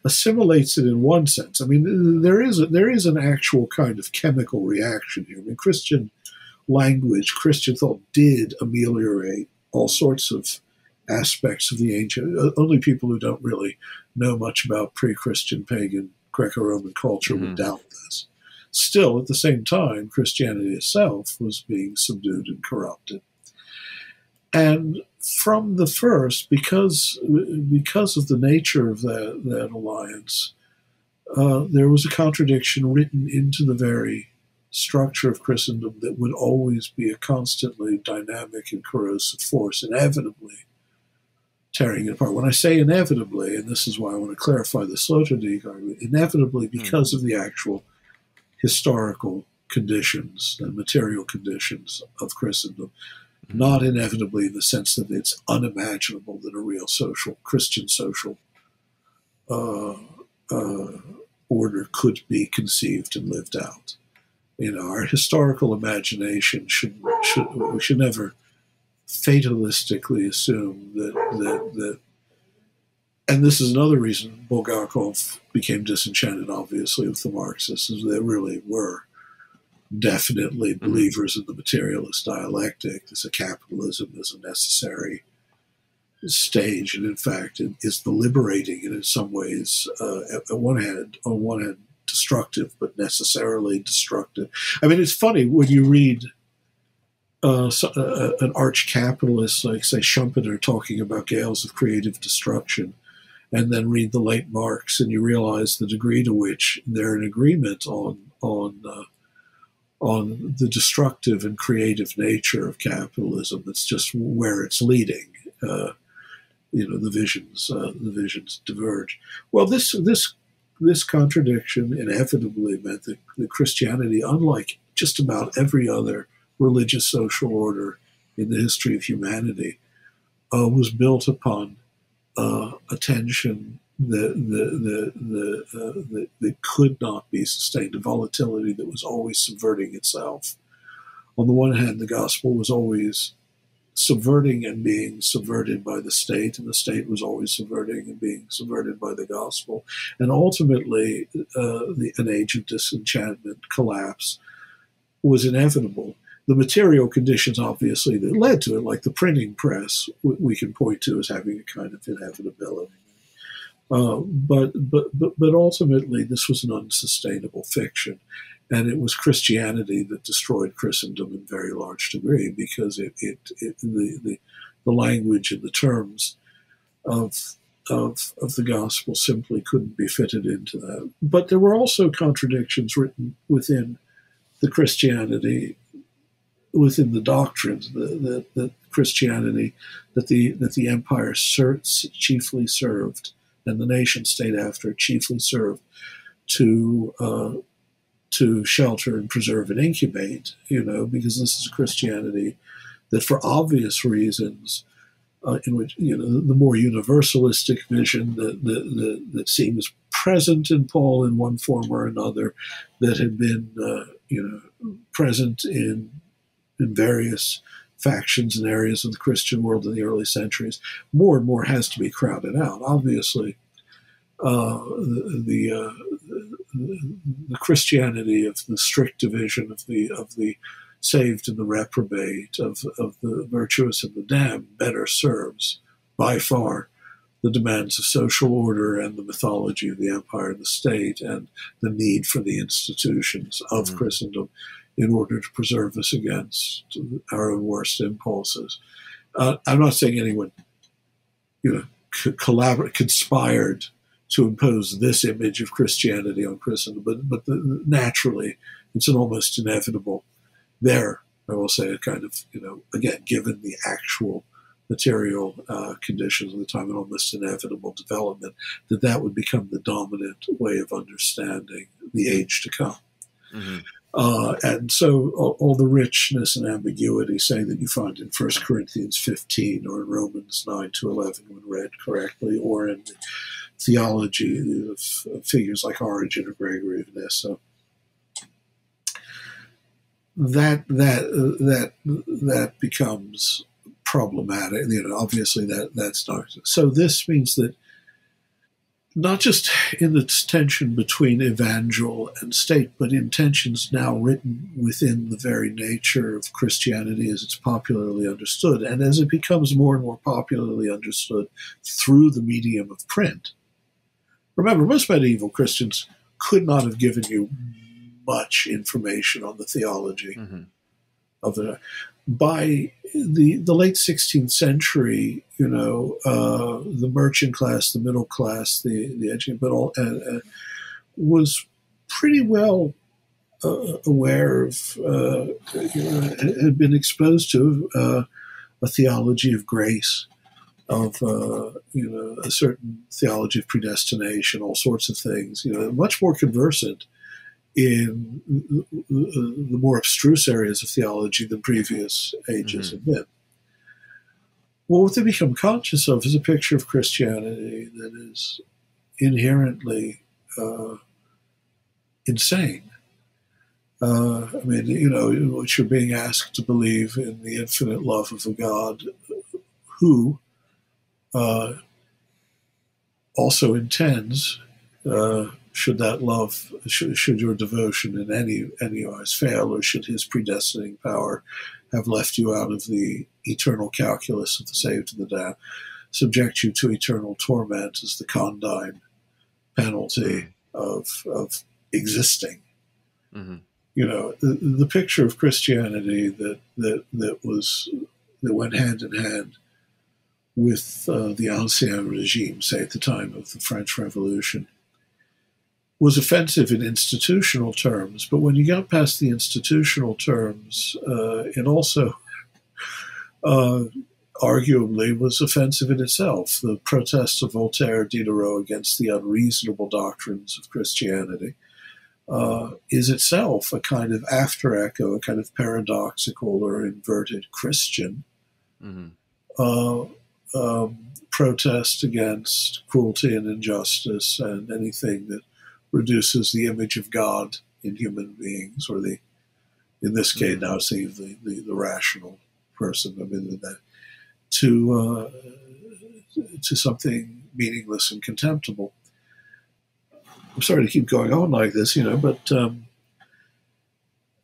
assimilates it in one sense. I mean, there is an actual kind of chemical reaction here. I mean, Christian language, Christian thought did ameliorate all sorts of aspects of the ancient. Only people who don't really know much about pre-Christian pagan Greco-Roman culture would doubt this. Still, at the same time, Christianity itself was being subdued and corrupted. And from the first, because of the nature of that alliance, there was a contradiction written into the very structure of Christendom that would always be a constantly dynamic and corrosive force, inevitably tearing it apart. When I say inevitably, and this is why I want to clarify the Sloterdijk argument, inevitably because of the actual historical conditions and material conditions of Christendom, not inevitably in the sense that it's unimaginable that a real Christian social order could be conceived and lived out. Our historical imagination we should never fatalistically assume that, and this is another reason Bulgakov became disenchanted, obviously, with the Marxists, is they really were definitely believers in the materialist dialectic. This capitalism is a necessary stage, and in fact, it is the liberating, and in some ways, on one hand, destructive, but necessarily destructive. I mean, it's funny when you read an arch capitalist like, say, Schumpeter talking about gales of creative destruction, and then read the late Marx, and you realize the degree to which they're in agreement on the destructive and creative nature of capitalism. That's just where it's leading. The visions diverge. Well, this contradiction inevitably meant that Christianity, unlike just about every other religious social order in the history of humanity, was built upon a tension that could not be sustained, a volatility that was always subverting itself. On the one hand, the gospel was always subverting and being subverted by the state, and the state was always subverting and being subverted by the gospel. And ultimately, an age of disenchantment, collapse, was inevitable. The material conditions, obviously, that led to it, like the printing press, we can point to as having a kind of inevitability. But ultimately, this was an unsustainable fiction. And it was Christianity that destroyed Christendom in very large degree, because the language and the terms of the gospel simply couldn't be fitted into that. But there were also contradictions written within the Christianity, within the doctrines that Christianity, that the empire chiefly served, and the nation state after chiefly served to shelter and preserve and incubate, because this is a Christianity that, for obvious reasons, in which the more universalistic vision that seems present in Paul in one form or another, that had been present in various factions and areas of the Christian world in the early centuries, more and more has to be crowded out. Obviously, the Christianity of the strict division of the saved and the reprobate, of the virtuous and the damned, better serves by far the demands of social order and the mythology of the empire and the state, and the need for the institutions of Christendom in order to preserve us against our own worst impulses. I'm not saying anyone, conspired to impose this image of Christianity on Christendom, but naturally, it's an almost inevitable. There, I will say, a kind of, again, given the actual material conditions of the time, an almost inevitable development, that would become the dominant way of understanding the age to come. Mm-hmm. And so all the richness and ambiguity, say, that you find in 1 Corinthians 15 or in Romans 9-11 when read correctly, or in the theology of figures like Origen or Gregory of Nyssa, that becomes problematic. Obviously that's not. So this means that not just in the tension between evangel and state, but in tensions now written within the very nature of Christianity as it's popularly understood, and as it becomes more and more popularly understood through the medium of print. Remember, most medieval Christians could not have given you much information on the theology of it. By the late 16th century, the merchant class, the middle class, the educated, but all was pretty well aware of, had been exposed to a theology of grace, of a certain theology of predestination, all sorts of things. Much more conversant in the more abstruse areas of theology than previous ages have been. Well, what they become conscious of is a picture of Christianity that is inherently insane. What you're being asked to believe in the infinite love of a God who also intends, should that love, should your devotion in any wise fail, or should his predestinating power have left you out of the eternal calculus of the saved and the damned, subject you to eternal torment as the condign penalty of existing. Mm-hmm. You know, the picture of Christianity that went hand in hand with the ancien regime, say at the time of the French Revolution, was offensive in institutional terms. But when you got past the institutional terms, it also arguably was offensive in itself. The protests of Voltaire, Diderot against the unreasonable doctrines of Christianity is itself a kind of after echo, a kind of paradoxical or inverted Christian protest against cruelty and injustice and anything that reduces the image of God in human beings, or in this case now see the rational person, I mean, that to something meaningless and contemptible. I'm sorry to keep going on like this, but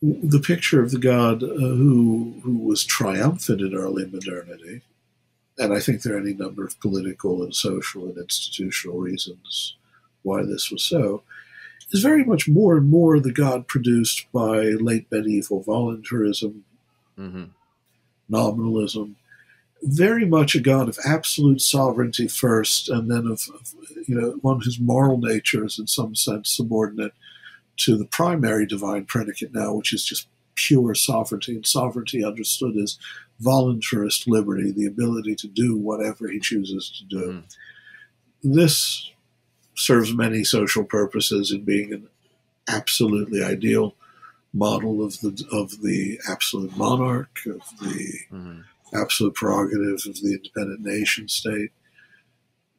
the picture of the God who was triumphant in early modernity, and I think there are any number of political and social and institutional reasons why this was so, is very much more and more the God produced by late medieval voluntarism, nominalism, very much a God of absolute sovereignty first, and then of one whose moral nature is in some sense subordinate to the primary divine predicate now, which is just pure sovereignty, and sovereignty understood as voluntarist liberty, the ability to do whatever he chooses to do. This serves many social purposes in being an absolutely ideal model of the absolute monarch, of the absolute prerogative of the independent nation state.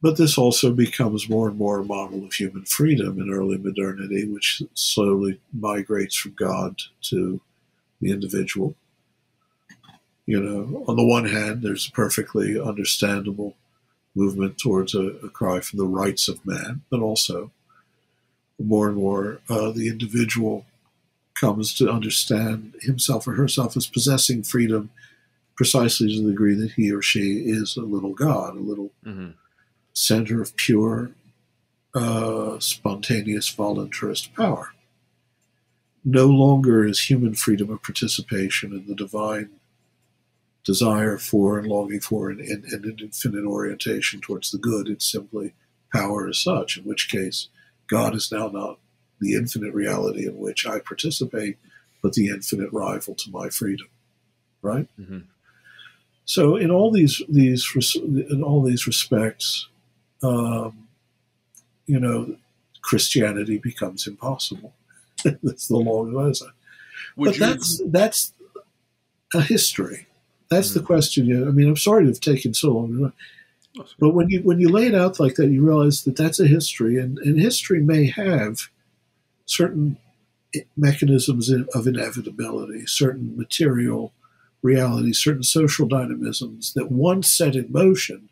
But this also becomes more and more a model of human freedom in early modernity, which slowly migrates from God to the individual. On the one hand, there's a perfectly understandable movement towards a cry for the rights of man, but also more and more the individual comes to understand himself or herself as possessing freedom precisely to the degree that he or she is a little God, a little center of pure, spontaneous, voluntarist power. No longer is human freedom of participation in the divine desire for and longing for and an infinite orientation towards the good. It's simply power as such, in which case God is now not the infinite reality in which I participate, but the infinite rival to my freedom, right? So in all these respects, Christianity becomes impossible. That's the long answer. But that's a history. That's the question. I mean, I'm sorry to have taken so long, but when you lay it out like that, you realize that that's a history, and history may have certain mechanisms of inevitability, certain material realities, certain social dynamisms that once set in motion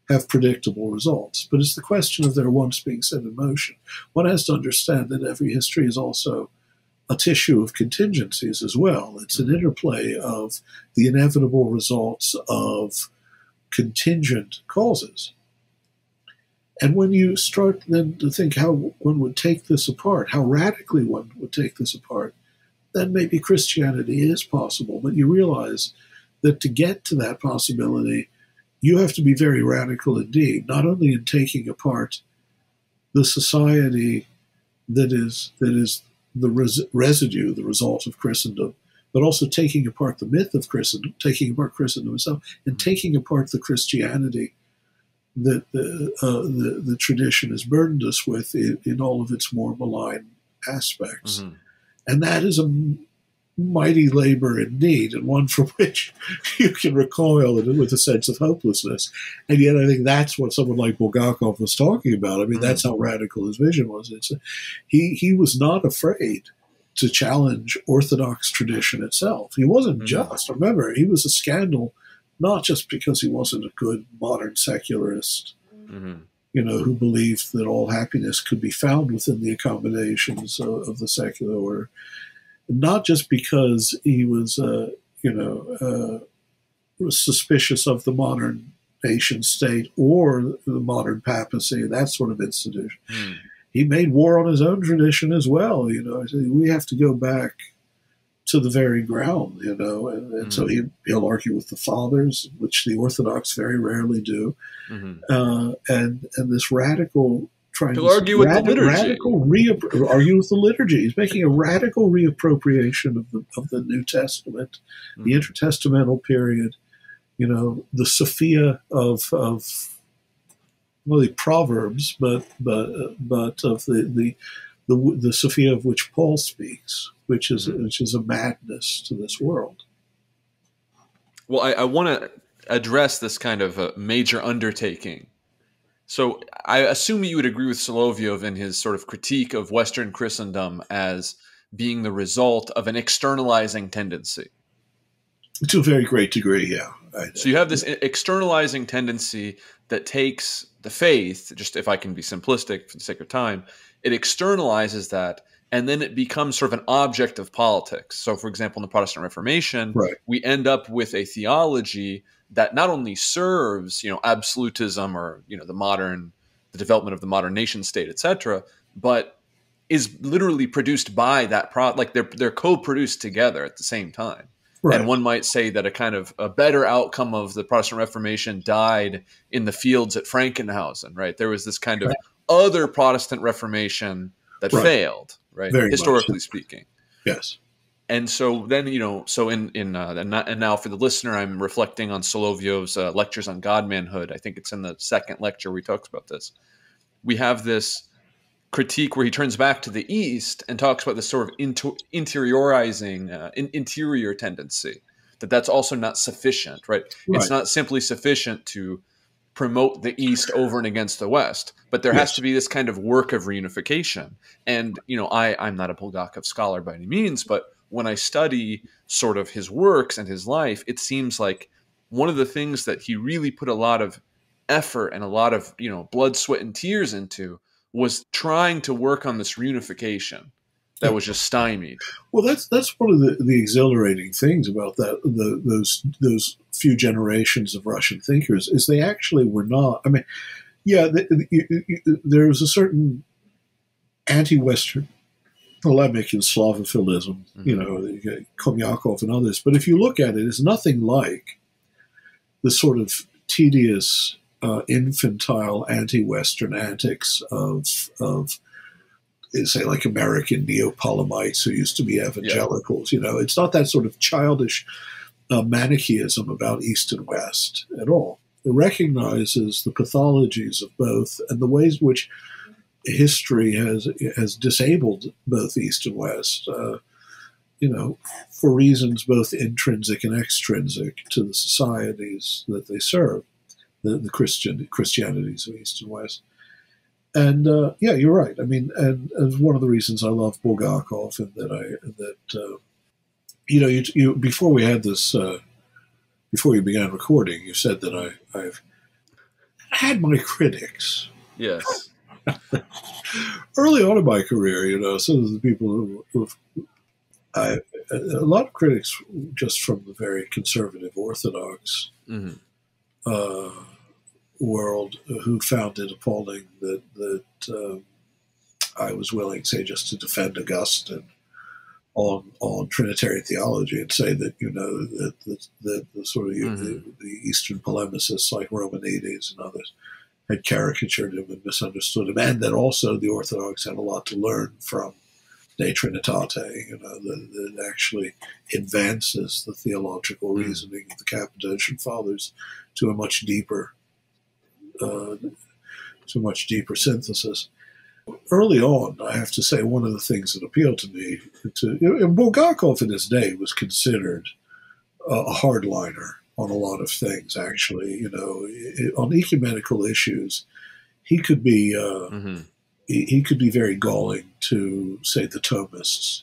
have predictable results. But it's the question of their once being set in motion. One has to understand that every history is also a tissue of contingencies as well. It's an interplay of the inevitable results of contingent causes. And when you start then to think how one would take this apart, how radically one would take this apart, then maybe Christianity is possible. But you realize that to get to that possibility, you have to be very radical indeed, not only in taking apart the society that is the residue, the result of Christendom, but also taking apart the myth of Christendom, taking apart Christendom itself, and taking apart the Christianity that the tradition has burdened us with in all of its more malign aspects. And that is a mighty labor indeed, and one from which you can recoil with a sense of hopelessness. And yet I think that's what someone like Bulgakov was talking about. I mean, that's how radical his vision was. He was not afraid to challenge Orthodox tradition itself. He wasn't just. Remember, he was a scandal, not just because he wasn't a good modern secularist, who believed that all happiness could be found within the accommodations of the secular order. Not just because he was, suspicious of the modern nation state or the modern papacy, that sort of institution. He made war on his own tradition as well. We have to go back to the very ground, and so he'll argue with the fathers, which the Orthodox very rarely do, and this radical trying to to argue with the liturgy. Argue with the liturgy. He's making a radical reappropriation of the New Testament, the intertestamental period, the Sophia of well, the Proverbs, but of the Sophia of which Paul speaks, which is a madness to this world. Well, I want to address this kind of a major undertaking. So I assume you would agree with Solovyov in his sort of critique of Western Christendom as being the result of an externalizing tendency. To a very great degree, yeah. So you have this externalizing tendency that takes the faith, just if I can be simplistic for the sake of time, it externalizes that, and then it becomes sort of an object of politics. So, for example, in the Protestant Reformation, we end up with a theology that not only serves, absolutism or, the development of the modern nation state, etc., but is literally produced by that they're co-produced together at the same time. Right. And one might say that a kind of a better outcome of the Protestant Reformation died in the fields at Frankenhausen, right? There was this kind of other Protestant Reformation that failed, right? Very historically much. Speaking. Yes. And so then, and now for the listener, I'm reflecting on Solovyov's lectures on God-manhood. I think it's in the second lecture where he talks about this. We have this critique where he turns back to the East and talks about this sort of interiorizing, interior tendency, that's also not sufficient, right? It's not simply sufficient to promote the East over and against the West, but there has to be this kind of work of reunification. And, I'm not a Bulgakov scholar by any means, but when I study sort of his works and his life, it seems like one of the things that he really put a lot of effort and a lot of, blood, sweat, and tears into was trying to work on this reunification that was just stymied. Well, that's one of the exhilarating things about those few generations of Russian thinkers is they actually were not. I mean, there was a certain anti-Western polemic in Slavophilism, Komyakov and others. But if you look at it, it's nothing like the sort of tedious, infantile anti-Western antics of say like American neo-Palamites who used to be evangelicals. It's not that sort of childish Manichaeism about East and West at all. It recognizes the pathologies of both and the ways in which history has disabled both East and West, for reasons both intrinsic and extrinsic to the societies that they serve, the Christianities of East and West. And you're right. I mean, and one of the reasons I love Bulgakov and you before we had this, before you began recording, you said that I've had my critics. Yes. Early on in my career, some of the people a lot of critics just from the very conservative Orthodox world who found it appalling that I was willing, say, just to defend Augustine on Trinitarian theology and say that that the sort of the Eastern polemicists like Romanides and others had caricatured him and misunderstood him, and that also the Orthodox had a lot to learn from De Trinitate, that actually advances the theological reasoning of the Cappadocian Fathers to a much deeper synthesis. Early on, I have to say, one of the things that appealed to me, Bulgakov in his day was considered a hardliner on a lot of things, actually. On ecumenical issues, he could be he could be very galling to, say, the Thomists,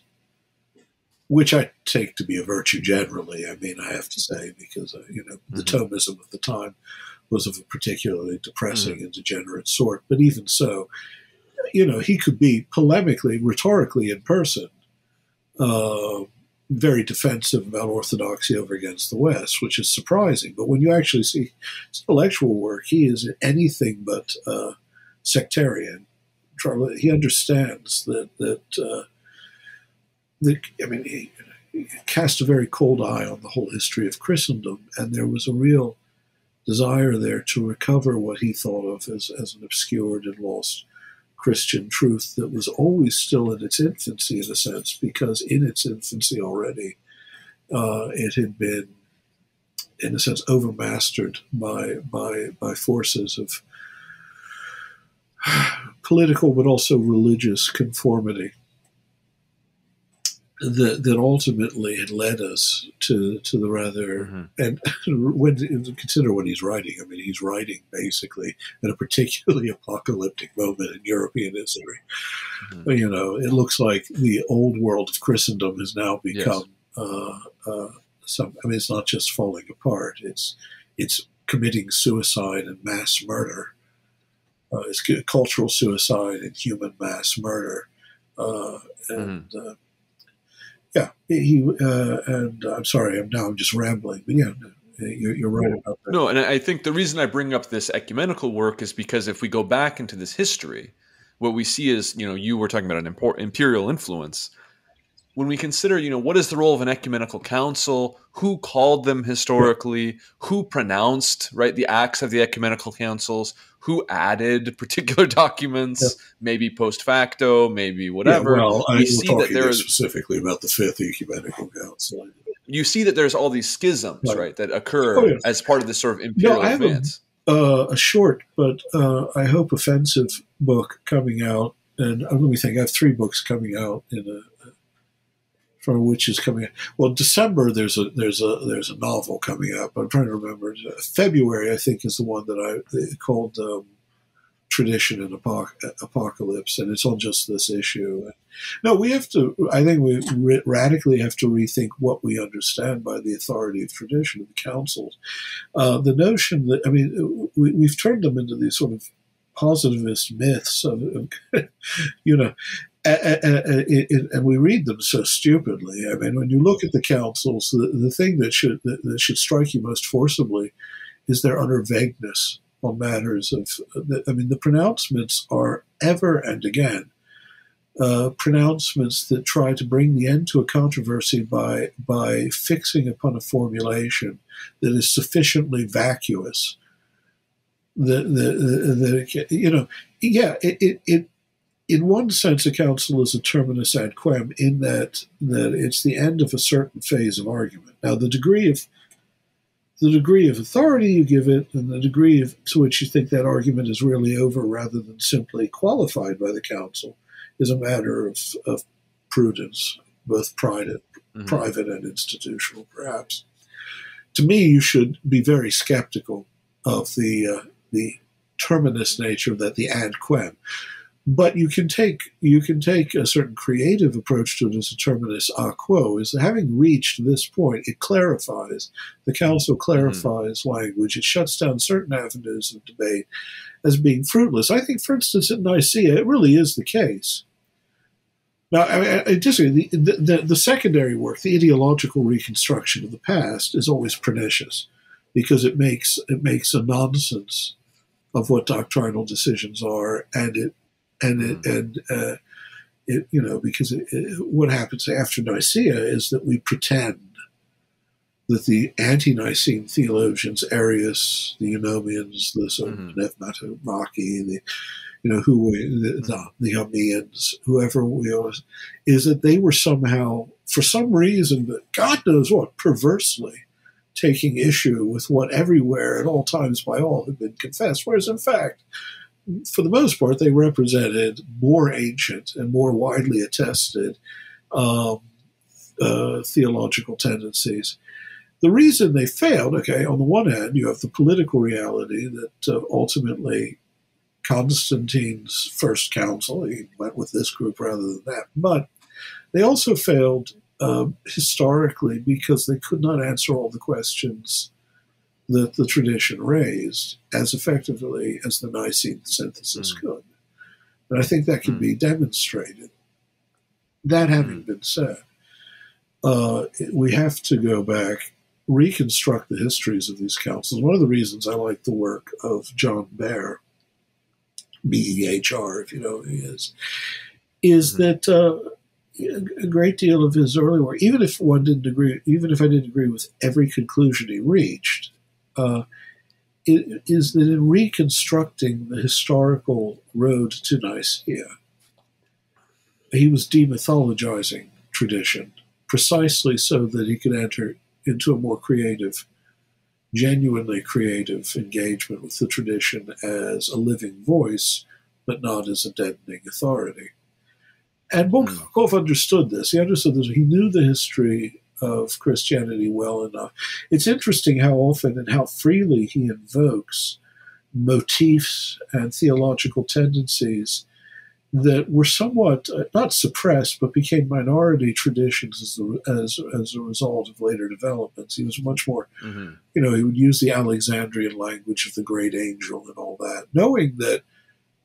which I take to be a virtue generally. I mean, I have to say, because the Thomism of the time was of a particularly depressing and degenerate sort. But even so, he could be polemically, rhetorically in person, very defensive about orthodoxy over against the West, which is surprising. But when you actually see his intellectual work, he is anything but sectarian. He understands he cast a very cold eye on the whole history of Christendom, and there was a real desire there to recover what he thought of as an obscured and lost Christian truth that was always still in its infancy, in a sense, because in its infancy already it had been, in a sense, overmastered by forces of political but also religious conformity that ultimately had led us to the rather, and when consider what he's writing. I mean, he's writing basically at a particularly apocalyptic moment in European history. You know, it looks like the old world of Christendom has now become it's not just falling apart; it's committing suicide and mass murder. It's cultural suicide and human mass murder, yeah, and I'm sorry, I'm just rambling, but yeah, you're right about that. No, and I think the reason I bring up this ecumenical work is because if we go back into this history, what we see is, you were talking about an imperial influence. When we consider, what is the role of an ecumenical council, who called them historically, who pronounced, right, the acts of the ecumenical councils, who added particular documents, maybe post facto, maybe whatever. Yeah, well, we see that there is specifically about the Fifth Ecumenical Council. You see that there's all these schisms, right, that occur as part of this sort of imperial advance. A short but I hope offensive book coming out, and let me think. I have 3 books coming out from which is coming out. Well, December there's a novel coming out, but I'm trying to remember. February, I think, is the one that called Tradition and Apocalypse, and it's on just this issue. No, we have to. I think we radically have to rethink what we understand by the authority of tradition of the councils. The notion that we've turned them into these sort of positivist myths of and we read them so stupidly. I mean, when you look at the councils, the thing that should strike you most forcibly is their utter vagueness on matters of. The pronouncements are ever and again pronouncements that try to bring the end to a controversy by fixing upon a formulation that is sufficiently vacuous. In one sense, a council is a terminus ad quem in that it's the end of a certain phase of argument. Now, the degree of authority you give it, and the degree to which you think that argument is really over, rather than simply qualified by the council, is a matter of prudence, both private and institutional, perhaps. To me, you should be very skeptical of the terminus nature of that, the ad quem. But you can take a certain creative approach to it as a terminus a quo, is that having reached this point, it clarifies, the council clarifies language, it shuts down certain avenues of debate as being fruitless. I think, for instance, at Nicaea, it really is the case. Now, I disagree. The secondary work, the ideological reconstruction of the past, is always pernicious because it makes a nonsense of what doctrinal decisions are, because what happens after Nicaea is that we pretend that the ante-Nicene theologians, Arius, the Eunomians, the sort of Nephnatomachi, the Armenians, whoever we are, is that they were somehow, for some reason, but God knows what, perversely taking issue with what everywhere at all times by all had been confessed, whereas in fact, for the most part, they represented more ancient and more widely attested theological tendencies. The reason they failed, on the one hand, you have the political reality that ultimately Constantine's first council, he went with this group rather than that, but they also failed historically because they could not answer all the questions that the tradition raised as effectively as the Nicene synthesis could. And I think that can be demonstrated. That having been said, we have to go back, reconstruct the histories of these councils. One of the reasons I like the work of John Behr, Behr, if you know who he is that a great deal of his early work, even if I didn't agree with every conclusion he reached, is that in reconstructing the historical road to Nicaea, he was demythologizing tradition precisely so that he could enter into a more creative, genuinely creative engagement with the tradition as a living voice, but not as a deadening authority. And Bulgakov understood this. He understood this. He knew the history of Christianity well enough. It's interesting how often and how freely he invokes motifs and theological tendencies that were somewhat not suppressed, but became minority traditions as a result of later developments. He was much more, he would use the Alexandrian language of the great angel and all that, knowing that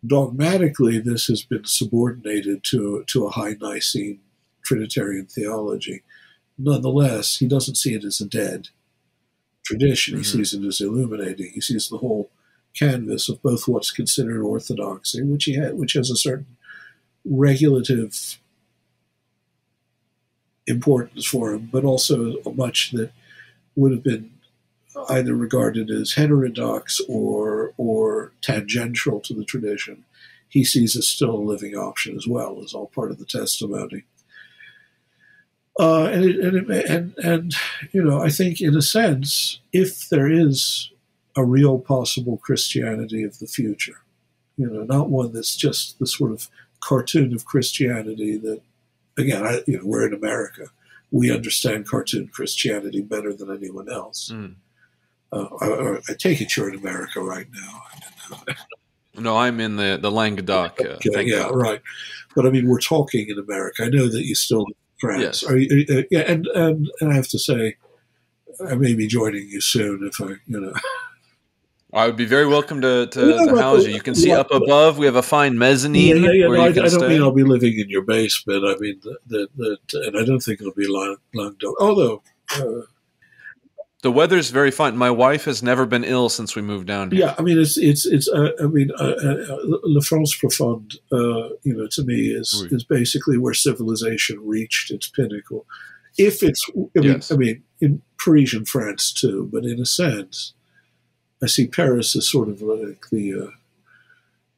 dogmatically this has been subordinated to a high Nicene Trinitarian theology. Nonetheless, he doesn't see it as a dead tradition. He sees it as illuminating. He sees the whole canvas of both what's considered orthodoxy, which has a certain regulative importance for him, but also much that would have been either regarded as heterodox or tangential to the tradition. He sees as still a living option as well, as all part of the testimony. I think in a sense, if there is a real possible Christianity of the future, not one that's just the sort of cartoon of Christianity that, again, we're in America. We understand cartoon Christianity better than anyone else. I take it you're in America right now. No, I'm in the Languedoc. Okay, yeah, God. Right. But I mean, we're talking in America. I know that you still live in France. Yes. Are you, yeah, and I have to say, I may be joining you soon if I would be very welcome to house you. You can see up above we have a fine mezzanine. Yeah. Where I don't mean I'll be living in your basement. I mean that, and I don't think it'll be Languedoc. Although. The weather's very fine. My wife has never been ill since we moved down here. Yeah, I mean, La France Profonde, to me is basically where civilization reached its pinnacle. If it's, in Parisian France too, but in a sense, I see Paris as sort of like the,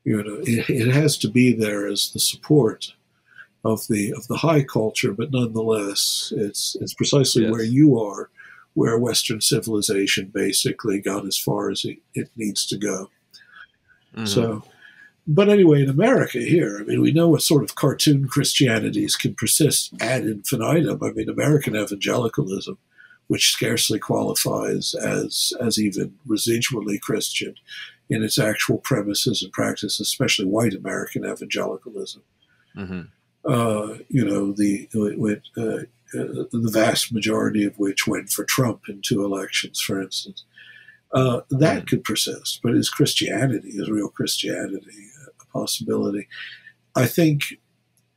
it has to be there as the support of the high culture, but nonetheless, it's precisely where you are, where Western civilization basically got as far as it needs to go. So, but anyway, in America here, I mean, we know what sort of cartoon Christianities can persist ad infinitum. I mean, American evangelicalism, which scarcely qualifies as even residually Christian in its actual premises and practice, especially white American evangelicalism. The vast majority of which went for Trump in 2 elections, for instance. That could persist, but is real Christianity a possibility? I think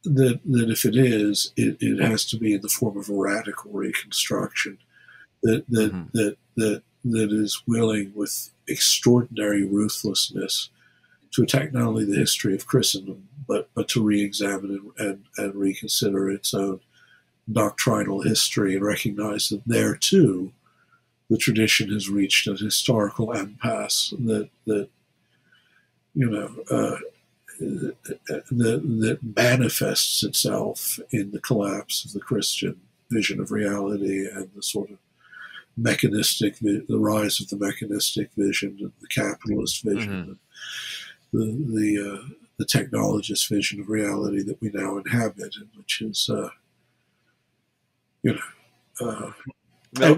that if it is, it has to be in the form of a radical reconstruction that is willing with extraordinary ruthlessness to attack not only the history of Christendom, but to re-examine and reconsider its own doctrinal history and recognize that there too the tradition has reached an historical impasse that manifests itself in the collapse of the Christian vision of reality and the sort of the rise of the mechanistic vision and the capitalist vision, the technologist vision of reality that we now inhabit, and which is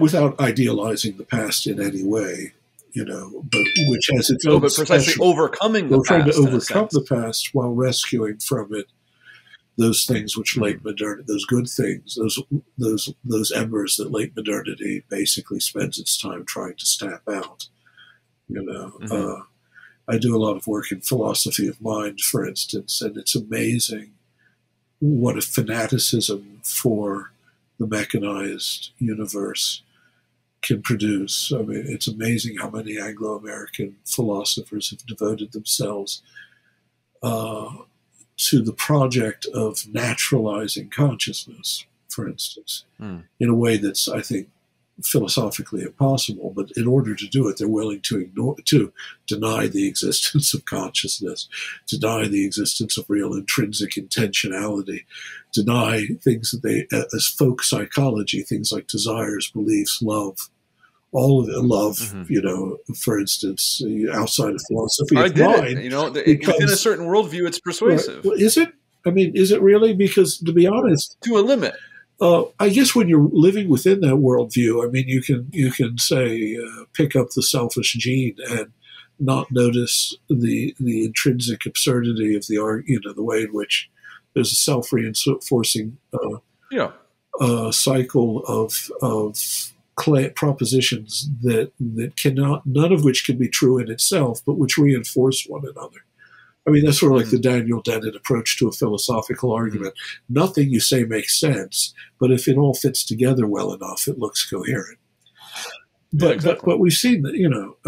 without idealizing the past in any way, but which has its own. But precisely overcoming the past. We're trying to overcome the past while rescuing from it those things which late modernity, those good things, those embers that late modernity basically spends its time trying to stamp out. I do a lot of work in philosophy of mind, for instance, and it's amazing what a fanaticism for the mechanized universe can produce. I mean, it's amazing how many Anglo-American philosophers have devoted themselves to the project of naturalizing consciousness, for instance, in a way that's, I think, philosophically impossible. But in order to do it, they're willing to deny the existence of consciousness, deny the existence of real intrinsic intentionality, deny things that they, as folk psychology, things like desires, beliefs, love. All of it, love, you know, for instance, outside of philosophy, I it's did mine. it. You know, within a certain worldview, it's persuasive. Right. Well, is it? I mean, is it really? Because to be honest, to a limit. I guess when you're living within that worldview, I mean, you can say pick up the selfish gene and not notice the intrinsic absurdity of the way in which there's a self-reinforcing cycle of propositions that cannot, none of which can be true in itself, but which reinforce one another. I mean, that's sort of like the Daniel Dennett approach to a philosophical argument. Nothing you say makes sense, but if it all fits together well enough, it looks coherent. But we've seen that, you know,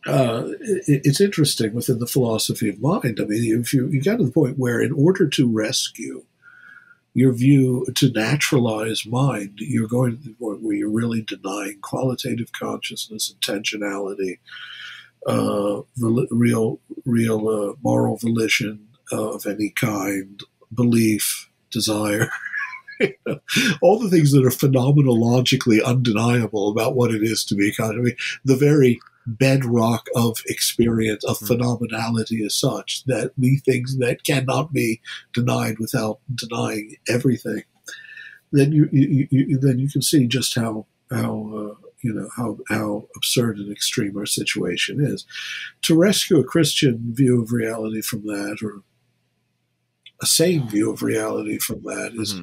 it's interesting within the philosophy of mind. I mean, if you get to the point where, in order to rescue your view, to naturalize mind, you're going to the point where you're really denying qualitative consciousness, intentionality, real moral volition of any kind, belief, desire, all the things that are phenomenologically undeniable about what it is to be conscious. I mean, the very bedrock of experience, of phenomenality is such that the things that cannot be denied without denying everything, then you can see just how absurd and extreme our situation is. To rescue a Christian view of reality from that, or a sane view of reality from that, is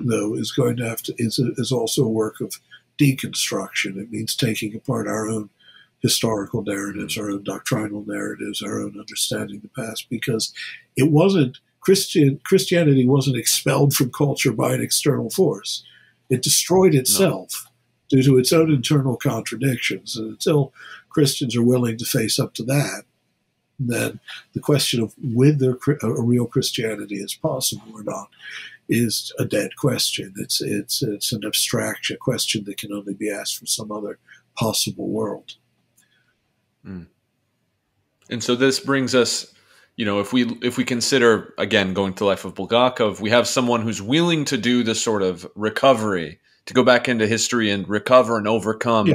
going to have to is also a work of deconstruction. It means taking apart our own historical narratives, our own doctrinal narratives, our own understanding of the past, because it wasn't Christianity wasn't expelled from culture by an external force. It destroyed itself due to its own internal contradictions. And until Christians are willing to face up to that, then the question of whether a real Christianity is possible or not is a dead question. It's an abstract question that can only be asked from some other possible world. And so this brings us, you know, if we consider, again, going to the life of Bulgakov, we have someone who's willing to do this sort of recovery, to go back into history and recover and overcome,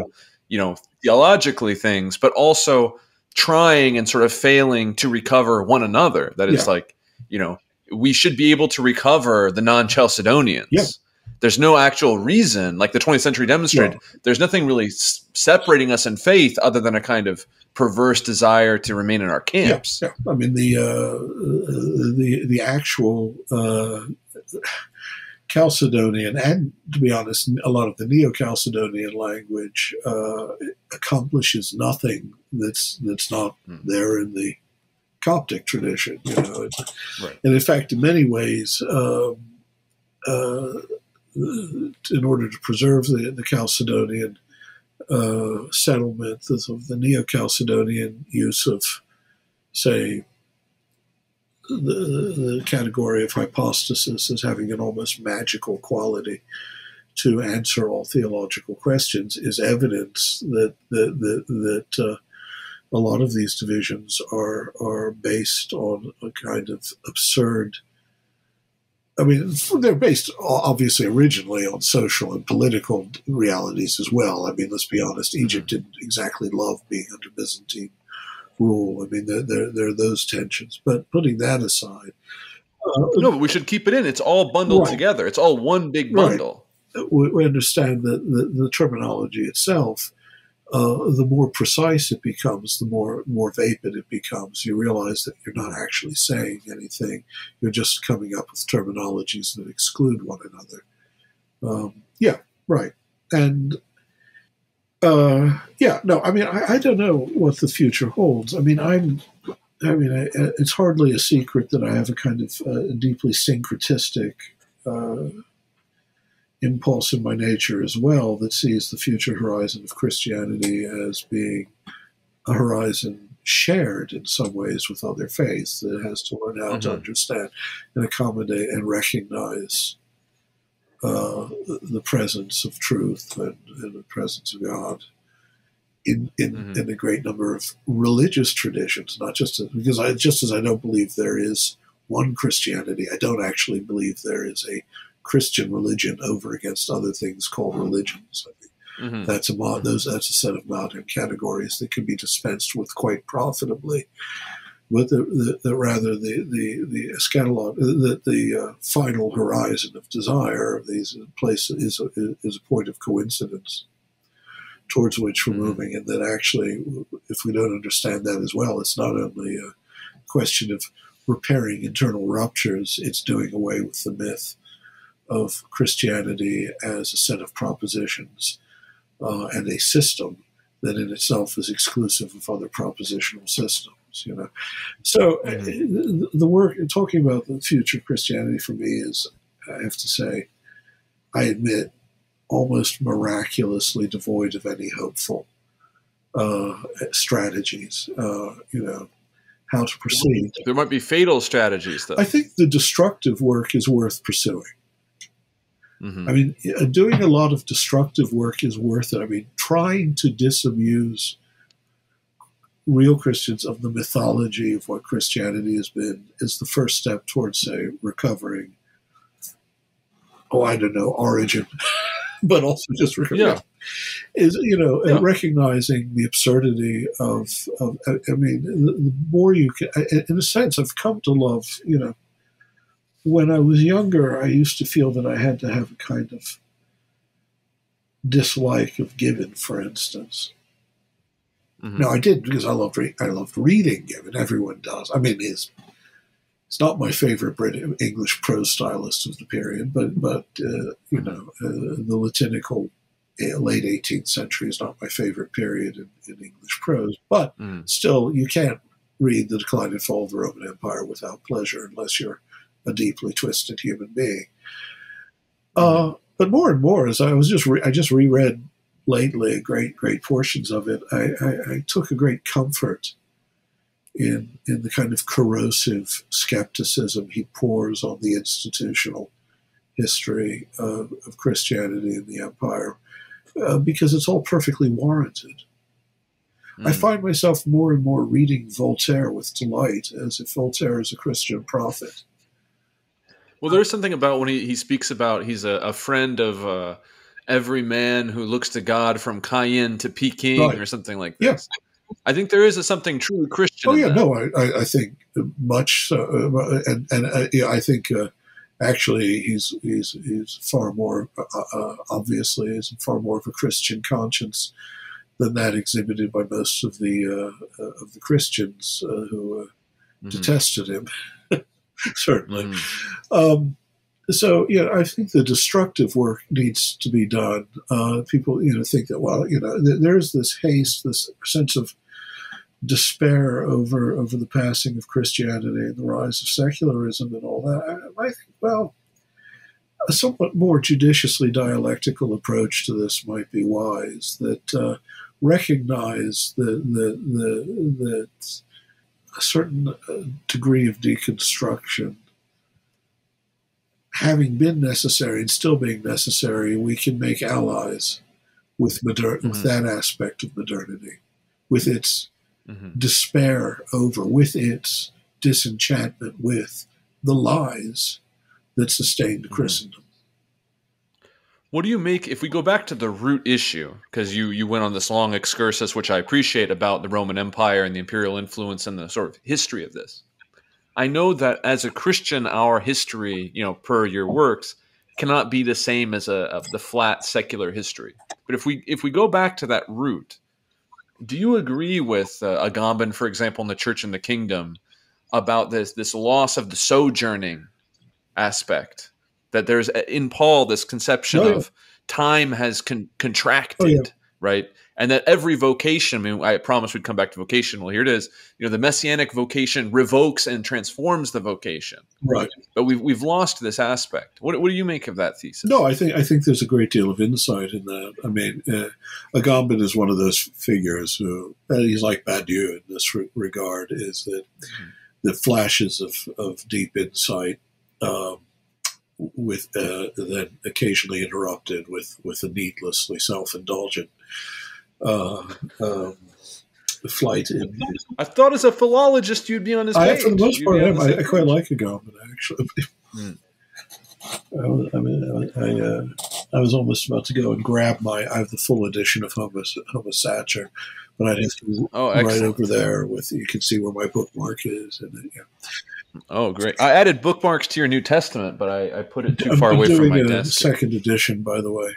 you know, theologically things, but also trying and sort of failing to recover one another. That is like, you know, we should be able to recover the non-Chalcedonians. Yeah. There's no actual reason, like the 20th century demonstrated, there's nothing really separating us in faith other than a kind of perverse desire to remain in our camps. Yeah. I mean, the actual Chalcedonian, and to be honest, a lot of the Neo-Chalcedonian language accomplishes nothing that's not there in the Coptic tradition. You know, and in fact, in many ways, in order to preserve the Chalcedonian settlement, the Neo-Chalcedonian use of, say, the category of hypostasis as having an almost magical quality to answer all theological questions is evidence that a lot of these divisions are based on a kind of absurd. I mean, they're based obviously originally on social and political realities as well. I mean, let's be honest, Egypt didn't exactly love being under Byzantine rule. I mean, there are those tensions. But putting that aside, no, but we should keep it in. It's all bundled together. It's all one big bundle. Right. We understand that the terminology itself, the more precise it becomes, the more vapid it becomes. You realize that you're not actually saying anything. You're just coming up with terminologies that exclude one another. And I mean, I don't know what the future holds. I mean, it's hardly a secret that I have a kind of deeply syncretistic impulse in my nature as well that sees the future horizon of Christianity as being a horizon shared in some ways with other faiths, that it has to learn how to understand and accommodate and recognize the presence of truth and the presence of God in a great number of religious traditions, not just because just as I don't believe there is one Christianity, I don't actually believe there is a Christian religion over against other things called religions. I think that's a set of modern categories that can be dispensed with quite profitably. But rather the eschatology, the final horizon of desire of these places is a point of coincidence towards which we're moving, and that actually, if we don't understand that as well, it's not only a question of repairing internal ruptures, it's doing away with the myth of Christianity as a set of propositions and a system that in itself is exclusive of other propositional systems. So the work talking about the future of Christianity for me is, I have to say, I admit, almost miraculously devoid of any hopeful strategies. How to proceed. There might be fatal strategies, though. I think the destructive work is worth pursuing. I mean, doing a lot of destructive work is worth it. I mean, trying to disabuse real Christians of the mythology of what Christianity has been is the first step towards, say, recovering, origin, but also just recovering. Recognizing the absurdity of the more you can, in a sense, I've come to love, when I was younger, I used to feel that I had to have a kind of dislike of Gibbon, for instance. No, I did, because I loved reading Gibbon. Everyone does. I mean, it's not my favorite English prose stylist of the period, but the Latinical late 18th century is not my favorite period in English prose. But still, you can't read The Decline and Fall of the Roman Empire without pleasure, unless you're a deeply twisted human being. But more and more, as I just reread lately great portions of it, I took a great comfort in the kind of corrosive skepticism he pours on the institutional history of Christianity in the empire, because it's all perfectly warranted. I find myself more and more reading Voltaire with delight, as if Voltaire is a Christian prophet. Well, there's something about when he speaks about he's a friend of every man who looks to God from Cain to Peking, or something like this. Yeah. I think there is something truly Christian. Oh, yeah, no, I think much so. I think actually he's far more, obviously, is far more of a Christian conscience than that exhibited by most of the Christians who detested him. Certainly. So, I think the destructive work needs to be done. People, think that, there's this haste, this sense of despair over the passing of Christianity and the rise of secularism and all that. I think, a somewhat more judiciously dialectical approach to this might be wise, that recognize that a certain degree of deconstruction having been necessary and still being necessary, we can make allies with with that aspect of modernity, with its despair over, with its disenchantment with the lies that sustained Christendom. What do you make, if we go back to the root issue, because you went on this long excursus, which I appreciate, about the Roman Empire and the imperial influence and the sort of history of this. I know that as a Christian, our history, per your works, cannot be the same as the flat secular history. But if we go back to that root, do you agree with Agamben, for example, in the Church and the Kingdom, about this loss of the sojourning aspect? That there's in Paul this conception of time has contracted, right? And that every vocation, I mean, I promised we'd come back to vocation. Well, here it is. The messianic vocation revokes and transforms the vocation. Right. But we've lost this aspect. What do you make of that thesis? No, I think there's a great deal of insight in that. I mean, Agamben is one of those figures who, he's like Badiou in this regard, is that the flashes of deep insight, with then occasionally interrupted with a needlessly self-indulgent flight. I thought as a philologist you'd be on his page. For the most part, I quite like Agamben, actually. I was almost about to go and grab I have the full edition of Homo Sacer, but I'd have to right over there you can see where my bookmark is. And Oh, great. I added bookmarks to your New Testament, but I put it too far away from my desk. Second edition, by the way.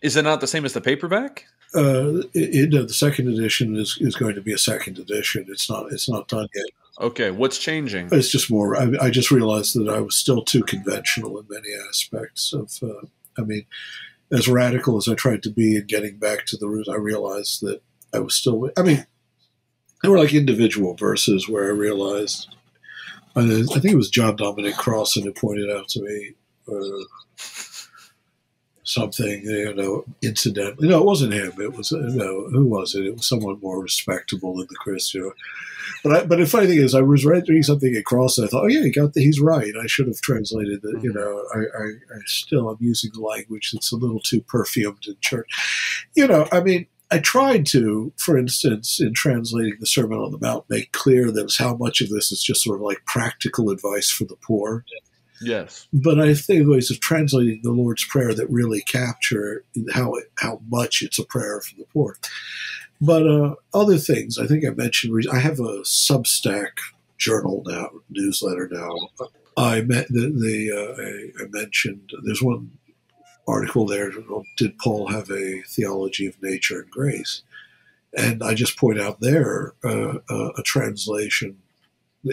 Is it not the same as the paperback? The second edition is going to be a second edition. It's not done yet. Okay, what's changing? It's just more. I just realized that I was still too conventional in many aspects of. As radical as I tried to be in getting back to the roots, I realized that I was still. There were like individual verses where I realized. I think it was John Dominic Crossan who pointed out to me something, incidentally. No, it wasn't him. It was who was it? It was someone more respectable than the Christian. But the funny thing is, I was reading something across, and I thought, oh yeah, he's right. I should have translated that. I'm using the language that's a little too perfumed in church. I tried to, for instance, in translating the Sermon on the Mount, make clear that how much of this is just sort of like practical advice for the poor. Yes. But I think ways of translating the Lord's Prayer that really capture how much it's a prayer for the poor. But other things, I think I mentioned, I have a Substack journal now, newsletter now. I mentioned there's one article there, did Paul have a theology of nature and grace? And I just point out there a translation.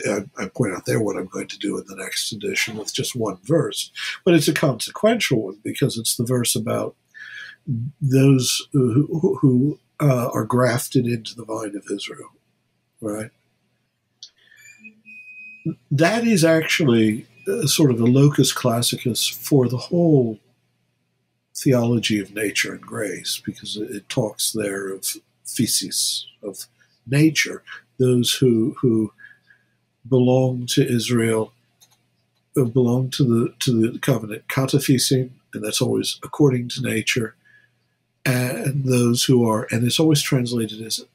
I point out there what I'm going to do in the next edition with just one verse. But it's a consequential one because it's the verse about those who are grafted into the vine of Israel, right? That is actually sort of a locus classicus for the whole theology of nature and grace, because it talks there of physis, of nature, those who belong to Israel, belong to the covenant, kataphysin, and that's always according to nature, and those who are, and it's always translated as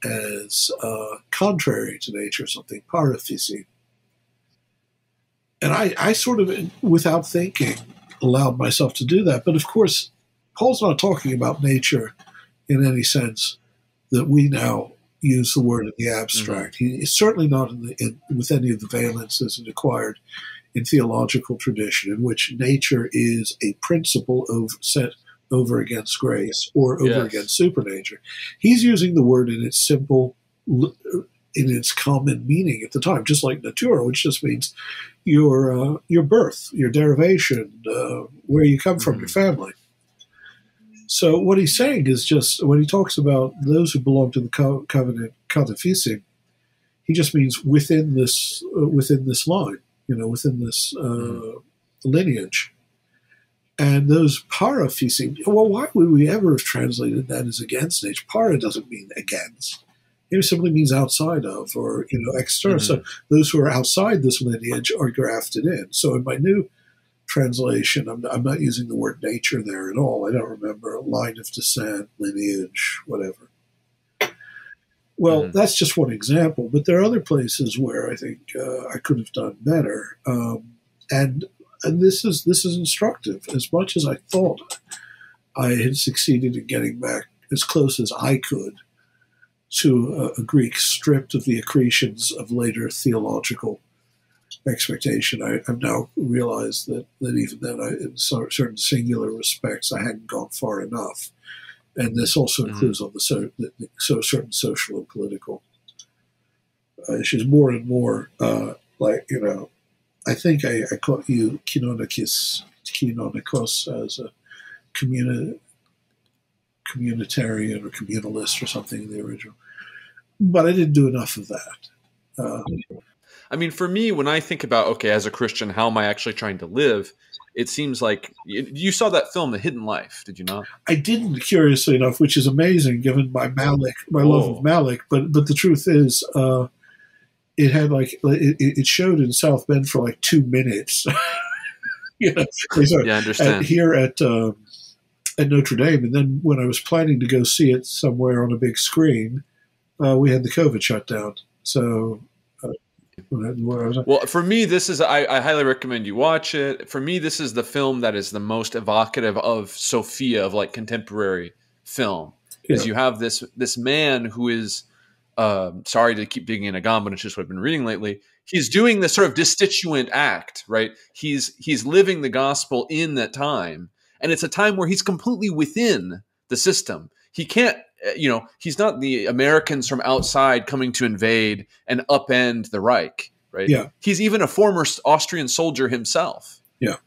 contrary to nature, something paraphysin. And I sort of, without thinking, allowed myself to do that. But of course, Paul's not talking about nature in any sense that we now use the word in the abstract. Mm-hmm. He is certainly not with any of the valences it acquired in theological tradition, in which nature is a principle set over against grace or over against supernature. He's using the word in its simple, in its common meaning at the time, just like natura, which just means your birth, your derivation, where you come from, your family. So what he's saying is just, when he talks about those who belong to the covenant kataphysin, he just means within this line, within this lineage. And those paraphysin, well, why would we ever have translated that as against nature? Para doesn't mean against. It simply means outside of, or external. Mm-hmm. So those who are outside this lineage are grafted in. So in my new translation, I'm not using the word nature there at all. I don't remember line of descent, lineage, whatever. Well, that's just one example, but there are other places where I think I could have done better. And this is instructive. As much as I thought I had succeeded in getting back as close as I could to a Greek stripped of the accretions of later theological expectation, I've now realized that even then, in certain singular respects, I hadn't gone far enough. And this also includes on the certain social and political issues. More and more, I think I caught you kinonikos as a community. communitarian or communalist or something in the original. But I didn't do enough of that. I mean, for me, when I think about, okay, as a Christian, how am I actually trying to live? It seems like you saw that film, The Hidden Life, did you not? I didn't, curiously enough, which is amazing given my love of Malick. But the truth is, it had it showed in South Bend for like 2 minutes. Yeah, I understand. Here at Notre Dame, and then when I was planning to go see it somewhere on a big screen, we had the COVID shutdown. So. Well, for me, this is I highly recommend you watch it. For me, this is the film that is the most evocative of Sophia, of like contemporary film, because you have this man who is sorry to keep digging in a gone, but it's just what I've been reading lately. He's doing this sort of destituent act, right? He's living the gospel in that time, and it's a time where he's completely within the system. He can't. He's not the Americans from outside coming to invade and upend the Reich, right? Yeah. He's even a former Austrian soldier himself. Yeah.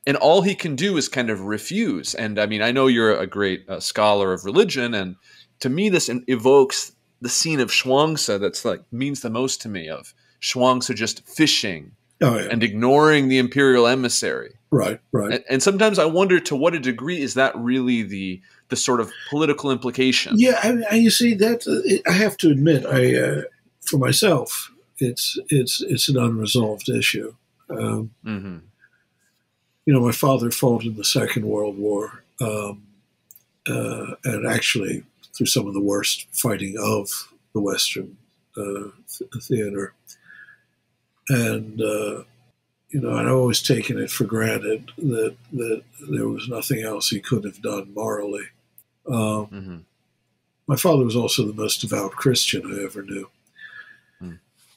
And all he can do is kind of refuse. And I mean, I know you're a great scholar of religion, and to me, this evokes the scene of Schuangsa that's like means the most to me, of Schuangsa just fishing and ignoring the imperial emissary. Right. And sometimes I wonder, to what a degree is that really the sort of political implication? Yeah, you see that I have to admit, for myself, it's an unresolved issue. My father fought in the Second World War, and actually through some of the worst fighting of the Western theater, and I'd always taken it for granted that there was nothing else he could have done morally. My father was also the most devout Christian I ever knew,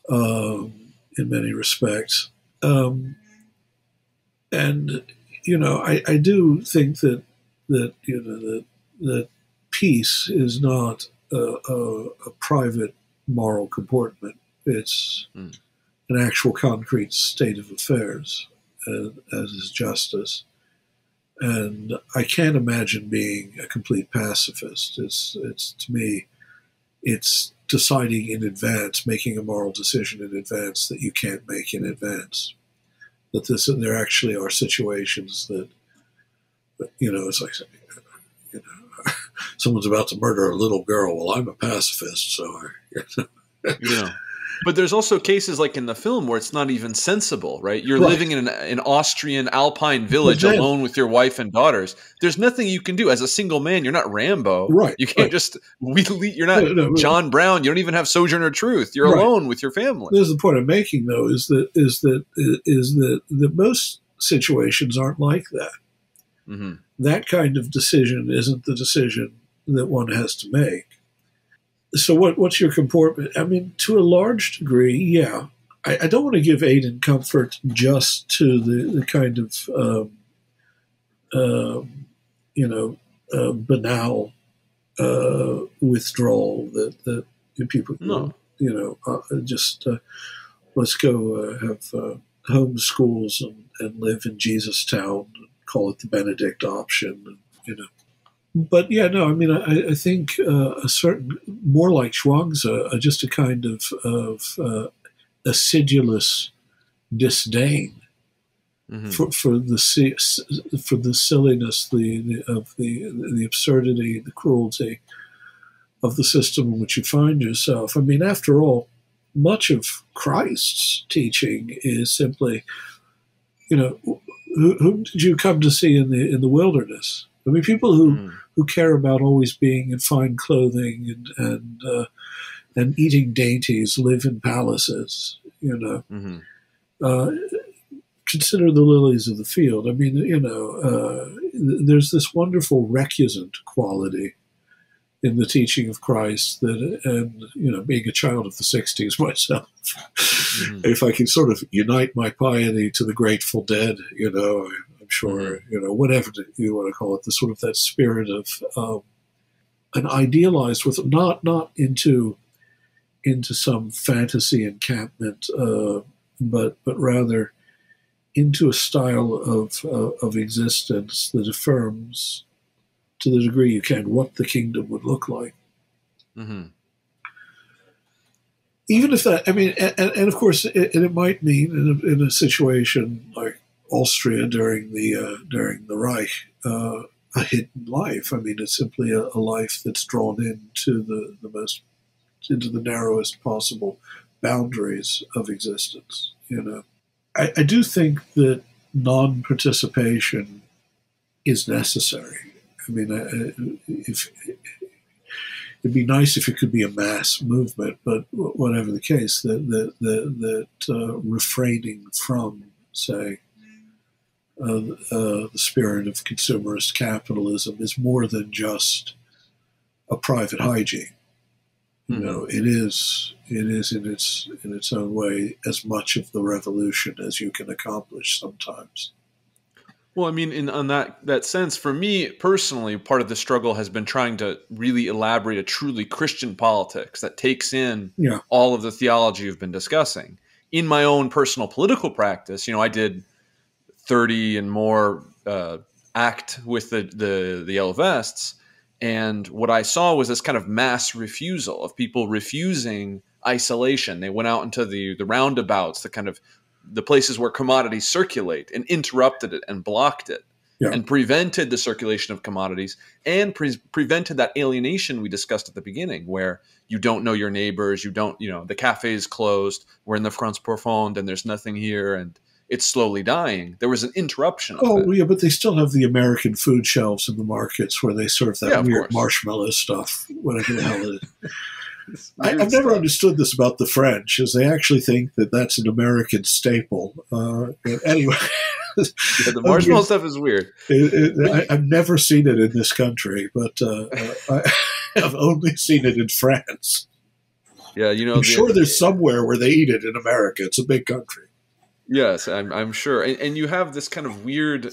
in many respects. And I do think that peace is not a private moral comportment. It's an actual concrete state of affairs, as is justice. And I can't imagine being a complete pacifist. It's to me, it's deciding in advance, making a moral decision in advance that you can't make in advance. That there actually are situations that it's like, someone's about to murder a little girl. Well, I'm a pacifist, so But there's also cases like in the film where it's not even sensible, right? You're living in an Austrian alpine village alone with your wife and daughters. There's nothing you can do as a single man. You're not Rambo. Right. You can't you're not John Brown. You don't even have Sojourner Truth. You're alone with your family. There's the point I'm making, though, is that most situations aren't like that. Mm-hmm. That kind of decision isn't the decision that one has to make. So what's your comportment? I mean, to a large degree, yeah. I don't want to give aid and comfort just to the kind of, banal withdrawal that people, let's go have home schools and live in Jesus Town, and call it the Benedict option, But yeah, no, I mean, I think a certain, more like Schuangsa, just a kind of acidulous disdain for the silliness, the absurdity, the cruelty of the system in which you find yourself. I mean, after all, much of Christ's teaching is simply, whom did you come to see in the wilderness? I mean, people who care about always being in fine clothing and eating dainties live in palaces. Consider the lilies of the field. I mean, there's this wonderful recusant quality in the teaching of Christ and being a child of the 60s myself, if I can sort of unite my piety to the Grateful Dead, I'm sure, whatever you want to call it, the sort of that spirit of an idealized with not into some fantasy encampment, but rather into a style of existence that affirms to the degree you can, what the kingdom would look like. Mm-hmm. Even if that, I mean, and of course, it might mean in a situation like Austria during the Reich, a hidden life. I mean, it's simply a life that's drawn into into the narrowest possible boundaries of existence. I do think that non-participation is necessary. I mean, if it'd be nice if it could be a mass movement, but whatever the case, that refraining from, say, the spirit of consumerist capitalism is more than just a private hygiene. It is in its own way as much of the revolution as you can accomplish sometimes. Well, I mean, on that sense, for me personally, part of the struggle has been trying to really elaborate a truly Christian politics that takes in all of the theology you've been discussing. In my own personal political practice, I did 30 and more act with the Yellow Vests, and what I saw was this kind of mass refusal of people refusing isolation. They went out into the roundabouts, the places where commodities circulate, and interrupted it and blocked it and prevented the circulation of commodities and prevented that alienation we discussed at the beginning, where you don't know your neighbors, the cafe is closed, we're in the France Profonde and there's nothing here and it's slowly dying. There was an interruption of it. Yeah, but they still have the American food shelves in the markets where they serve that weird marshmallow stuff, whatever the hell it is. I've never understood this about the French, is they actually think that that's an American staple. Anyway. The marshmallow stuff is weird. I've never seen it in this country, but I've only seen it in France. Yeah, I'm sure there's somewhere where they eat it in America. It's a big country. Yes, I'm sure. And you have this kind of weird,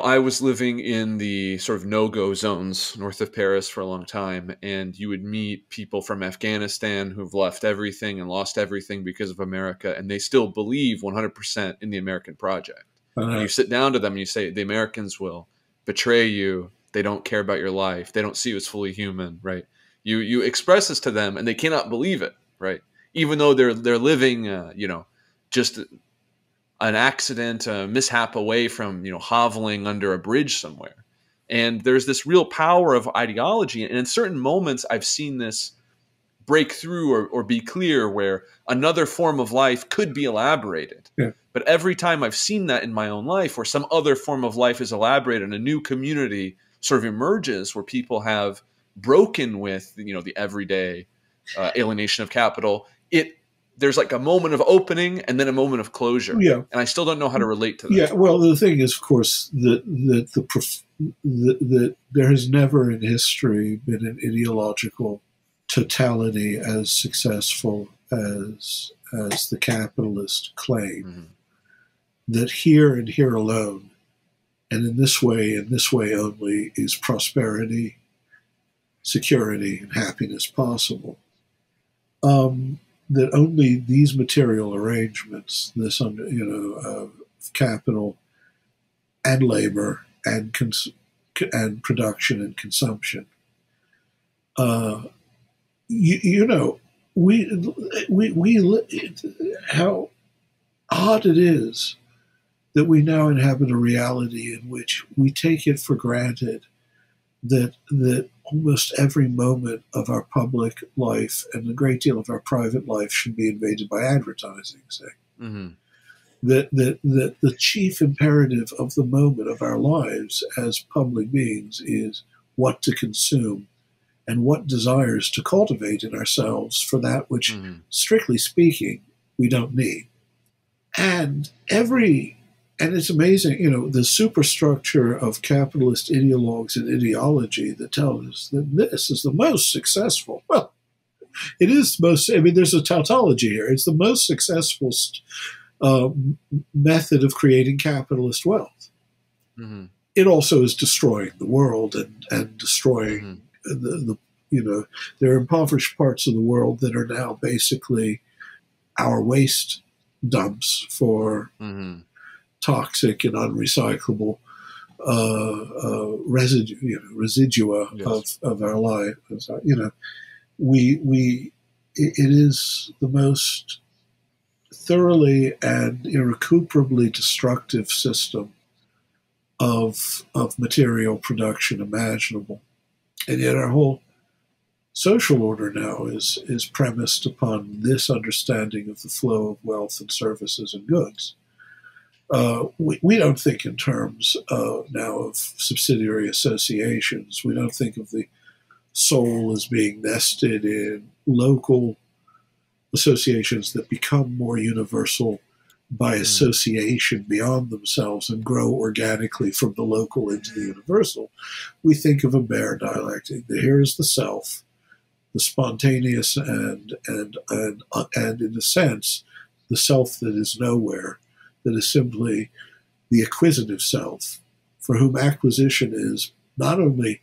I was living in the sort of no-go zones north of Paris for a long time, and you would meet people from Afghanistan who've left everything and lost everything because of America, and they still believe 100% in the American project. And you sit down to them and you say, the Americans will betray you. They don't care about your life. They don't see you as fully human, right? You express this to them, and they cannot believe it, right? Even though they're living, just an accident, a mishap away from, hoveling under a bridge somewhere. And there's this real power of ideology. And in certain moments, I've seen this break through or be clear where another form of life could be elaborated. Yeah. But every time I've seen that in my own life, where some other form of life is elaborated and a new community sort of emerges where people have broken with, the everyday alienation of capital, there's like a moment of opening and then a moment of closure. Yeah. And I still don't know how to relate to that. Yeah, well, the thing is, of course, that there has never in history been an ideological totality as successful as the capitalist claim. Mm-hmm. That here and here alone, and in this way only, is prosperity, security, and happiness possible. That only these material arrangements, this capital and labor and production and consumption, how odd it is that we now inhabit a reality in which we take it for granted that almost every moment of our public life and a great deal of our private life should be invaded by advertising, say. Mm-hmm. That the chief imperative of the moment of our lives as public beings is what to consume and what desires to cultivate in ourselves for that which, mm-hmm. strictly speaking, we don't need. And it's amazing, the superstructure of capitalist ideologues and ideology that tell us that this is the most successful. Well, it is most, there's a tautology here. It's the most successful method of creating capitalist wealth. Mm-hmm. It also is destroying the world and destroying mm-hmm. There are impoverished parts of the world that are now basically our waste dumps for mm-hmm. toxic and unrecyclable residua Yes. of our life. It is the most thoroughly and irrecuperably destructive system of material production imaginable, and yet our whole social order now is premised upon this understanding of the flow of wealth and services and goods. We don't think in terms now of subsidiary associations. We don't think of the soul as being nested in local associations that become more universal by association beyond themselves and grow organically from the local into the universal. We think of a bare dialectic. Here is the self, the spontaneous and in a sense, the self that is nowhere, that is simply the acquisitive self, for whom acquisition is not only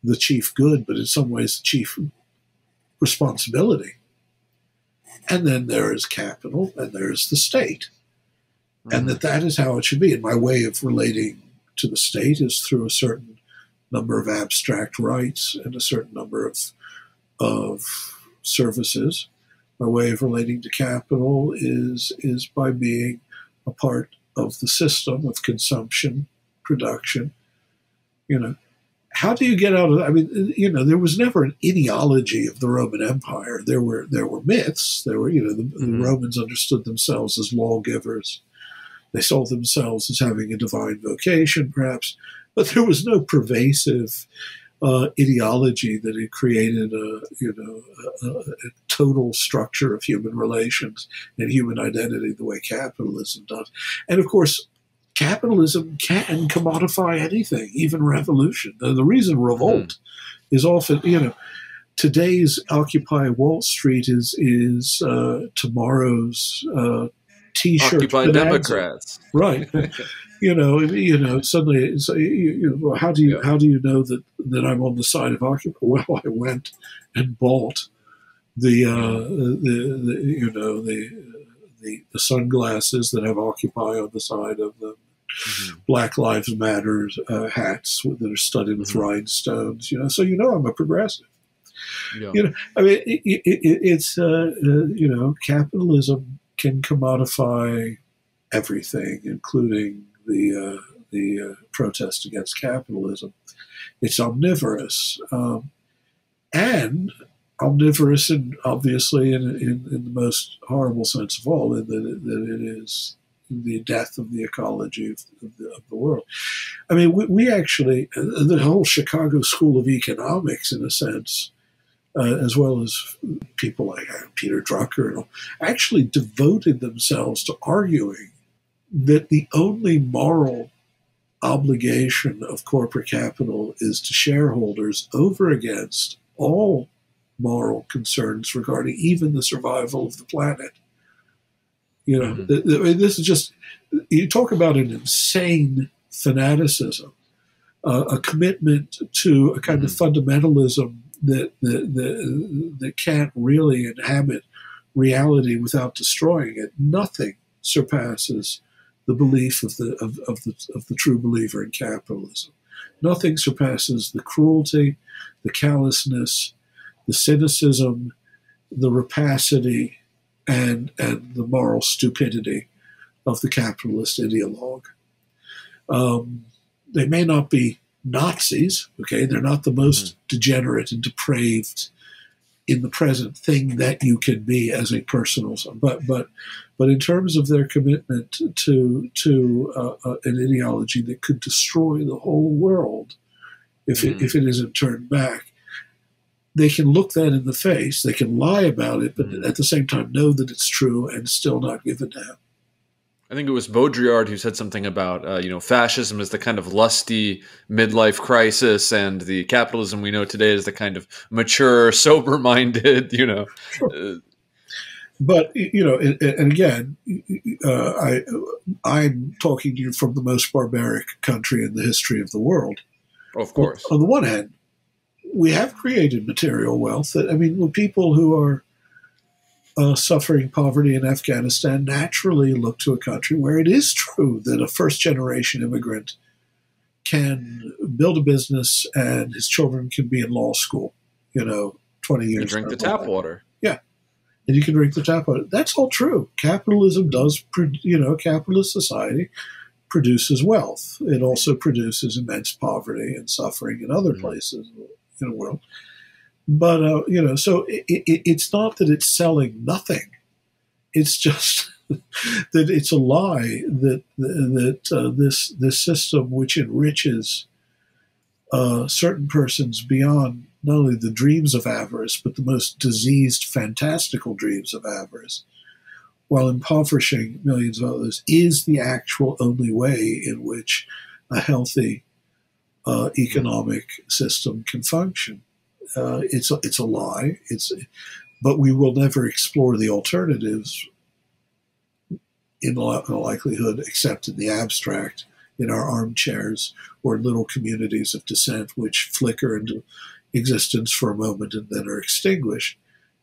the chief good, but in some ways the chief responsibility. And then there is capital, and there is the state. And that is how it should be. And my way of relating to the state is through a certain number of abstract rights and a certain number of services. My way of relating to capital is by being a part of the system of consumption, production. How do you get out of that? I mean, there was never an ideology of the Roman Empire. There were myths. There were, the Romans understood themselves as lawgivers. They saw themselves as having a divine vocation, perhaps, but there was no pervasive ideology that had created a total structure of human relations and human identity the way capitalism does. And of course, capitalism can commodify anything, even revolution. The reason revolt is often, today's Occupy Wall Street is tomorrow's T-shirt Occupy bonanza. Democrats, right? Suddenly, how do you know that I'm on the side of Occupy? Well, I went and bought the sunglasses that have Occupy on the side of them. Black Lives Matter hats that are studded with rhinestones. So I'm a progressive. Yeah. I mean, it's capitalism can commodify everything, including the protest against capitalism. It's omnivorous, and omnivorous, and obviously in the most horrible sense of all, in that it is the death of the ecology of the world. I mean, we actually, the whole Chicago School of Economics, in a sense, as well as people like Peter Drucker, actually devoted themselves to arguing that the only moral obligation of corporate capital is to shareholders over against all moral concerns regarding even the survival of the planet. This is just, you talk about an insane fanaticism, a commitment to a kind of fundamentalism that can't really inhabit reality without destroying it. Nothing surpasses the belief of the true believer in capitalism. Nothing surpasses the cruelty, the callousness, the cynicism, the rapacity, and the moral stupidity of the capitalist ideologue. They may not be Nazis, okay? They're not the most degenerate and depraved in the present thing that you can be as a personal, but in terms of their commitment to an ideology that could destroy the whole world if it isn't turned back, they can look that in the face. They can lie about it, but at the same time know that it's true and still not give a damn. I think it was Baudrillard who said something about, fascism is the kind of lusty midlife crisis, and the capitalism we know today is the kind of mature, sober-minded, Sure. But, and again, I'm talking to you from the most barbaric country in the history of the world. Of course. On the one hand, we have created material wealth. People who are suffering poverty in Afghanistan naturally look to a country where it is true that a first-generation immigrant can build a business and his children can be in law school, 20 years. You drink the tap water. Yeah. And you can drink the tap water. That's all true. Capitalism does, capitalist society produces wealth. It also produces immense poverty and suffering in other places in the world. But, so it's not that it's selling nothing. It's just that it's a lie that this system, which enriches certain persons beyond not only the dreams of avarice, but the most diseased, fantastical dreams of avarice, while impoverishing millions of others, is the actual only way in which a healthy economic system can function. It's a lie. But we will never explore the alternatives in all likelihood, except in the abstract, in our armchairs or little communities of dissent which flicker into existence for a moment and then are extinguished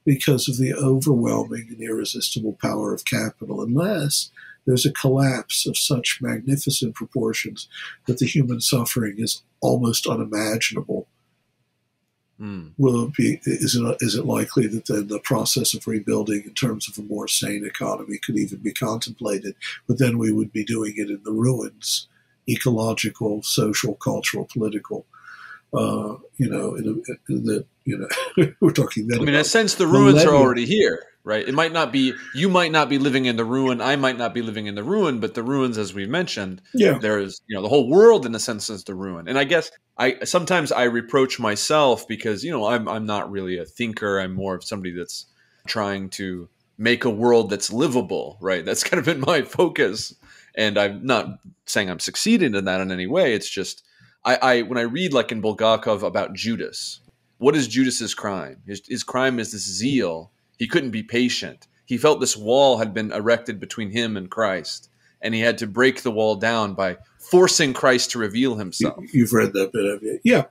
because of the overwhelming and irresistible power of capital, unless there's a collapse of such magnificent proportions that the human suffering is almost unimaginable. Is it likely that then the process of rebuilding in terms of a more sane economy could even be contemplated? But then we would be doing it in the ruins, ecological, social, cultural, political. We're talking then. I mean, in a sense, the ruins are already here, right? It might not be, you might not be living in the ruin, I might not be living in the ruin, but the ruins, as we mentioned, there is, the whole world in a sense is the ruin. And I guess sometimes I reproach myself because, I'm not really a thinker. I'm more of somebody that's trying to make a world that's livable, right? That's kind of been my focus. And I'm not saying I'm succeeding in that in any way. It's just, when I read like in Bulgakov about Judas, what is Judas's crime? His crime is this zeal. He couldn't be patient. He felt this wall had been erected between him and Christ, and he had to break the wall down by forcing Christ to reveal himself. You've read that bit of it. Yeah.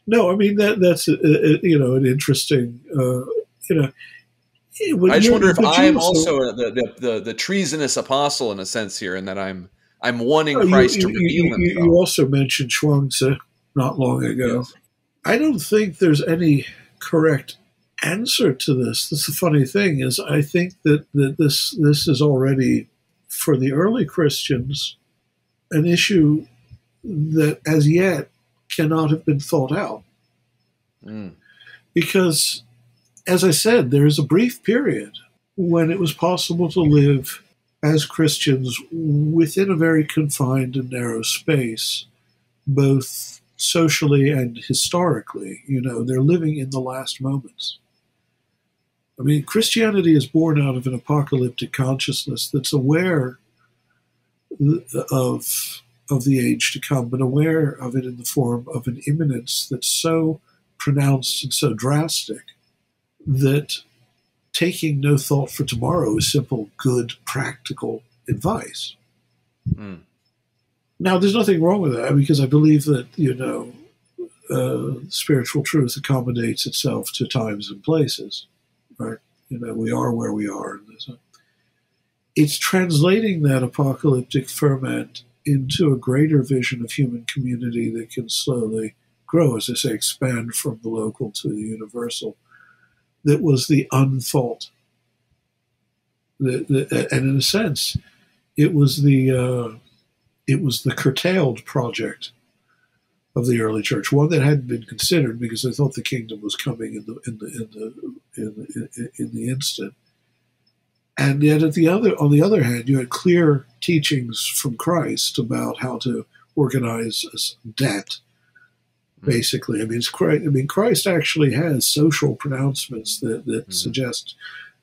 No, I mean, that's an interesting, I just wonder if I'm also the treasonous apostle in a sense here, and that I'm wanting Christ to reveal himself. You also mentioned Chuang-Tzu not long ago. Yes. I don't think there's any correct answer to this. That's the funny thing is I think that this is already, for the early Christians, an issue that as yet cannot have been thought out. Because, as I said, there is a brief period when it was possible to live as Christians within a very confined and narrow space, both socially and historically. They're living in the last moments. I mean, Christianity is born out of an apocalyptic consciousness that's aware of the age to come, but aware of it in the form of an imminence that's so pronounced and so drastic that taking no thought for tomorrow is simple, good, practical advice. Now, there's nothing wrong with that because I believe that, spiritual truth accommodates itself to times and places, right? We are where we are. It's translating that apocalyptic ferment into a greater vision of human community that can slowly grow, as I say, expand from the local to the universal. That was the unthought. And in a sense, it was the curtailed project of the early church, one that hadn't been considered because they thought the kingdom was coming in the instant. And yet, on the other hand, you had clear teachings from Christ about how to organize debt. Basically, Christ actually has social pronouncements that suggest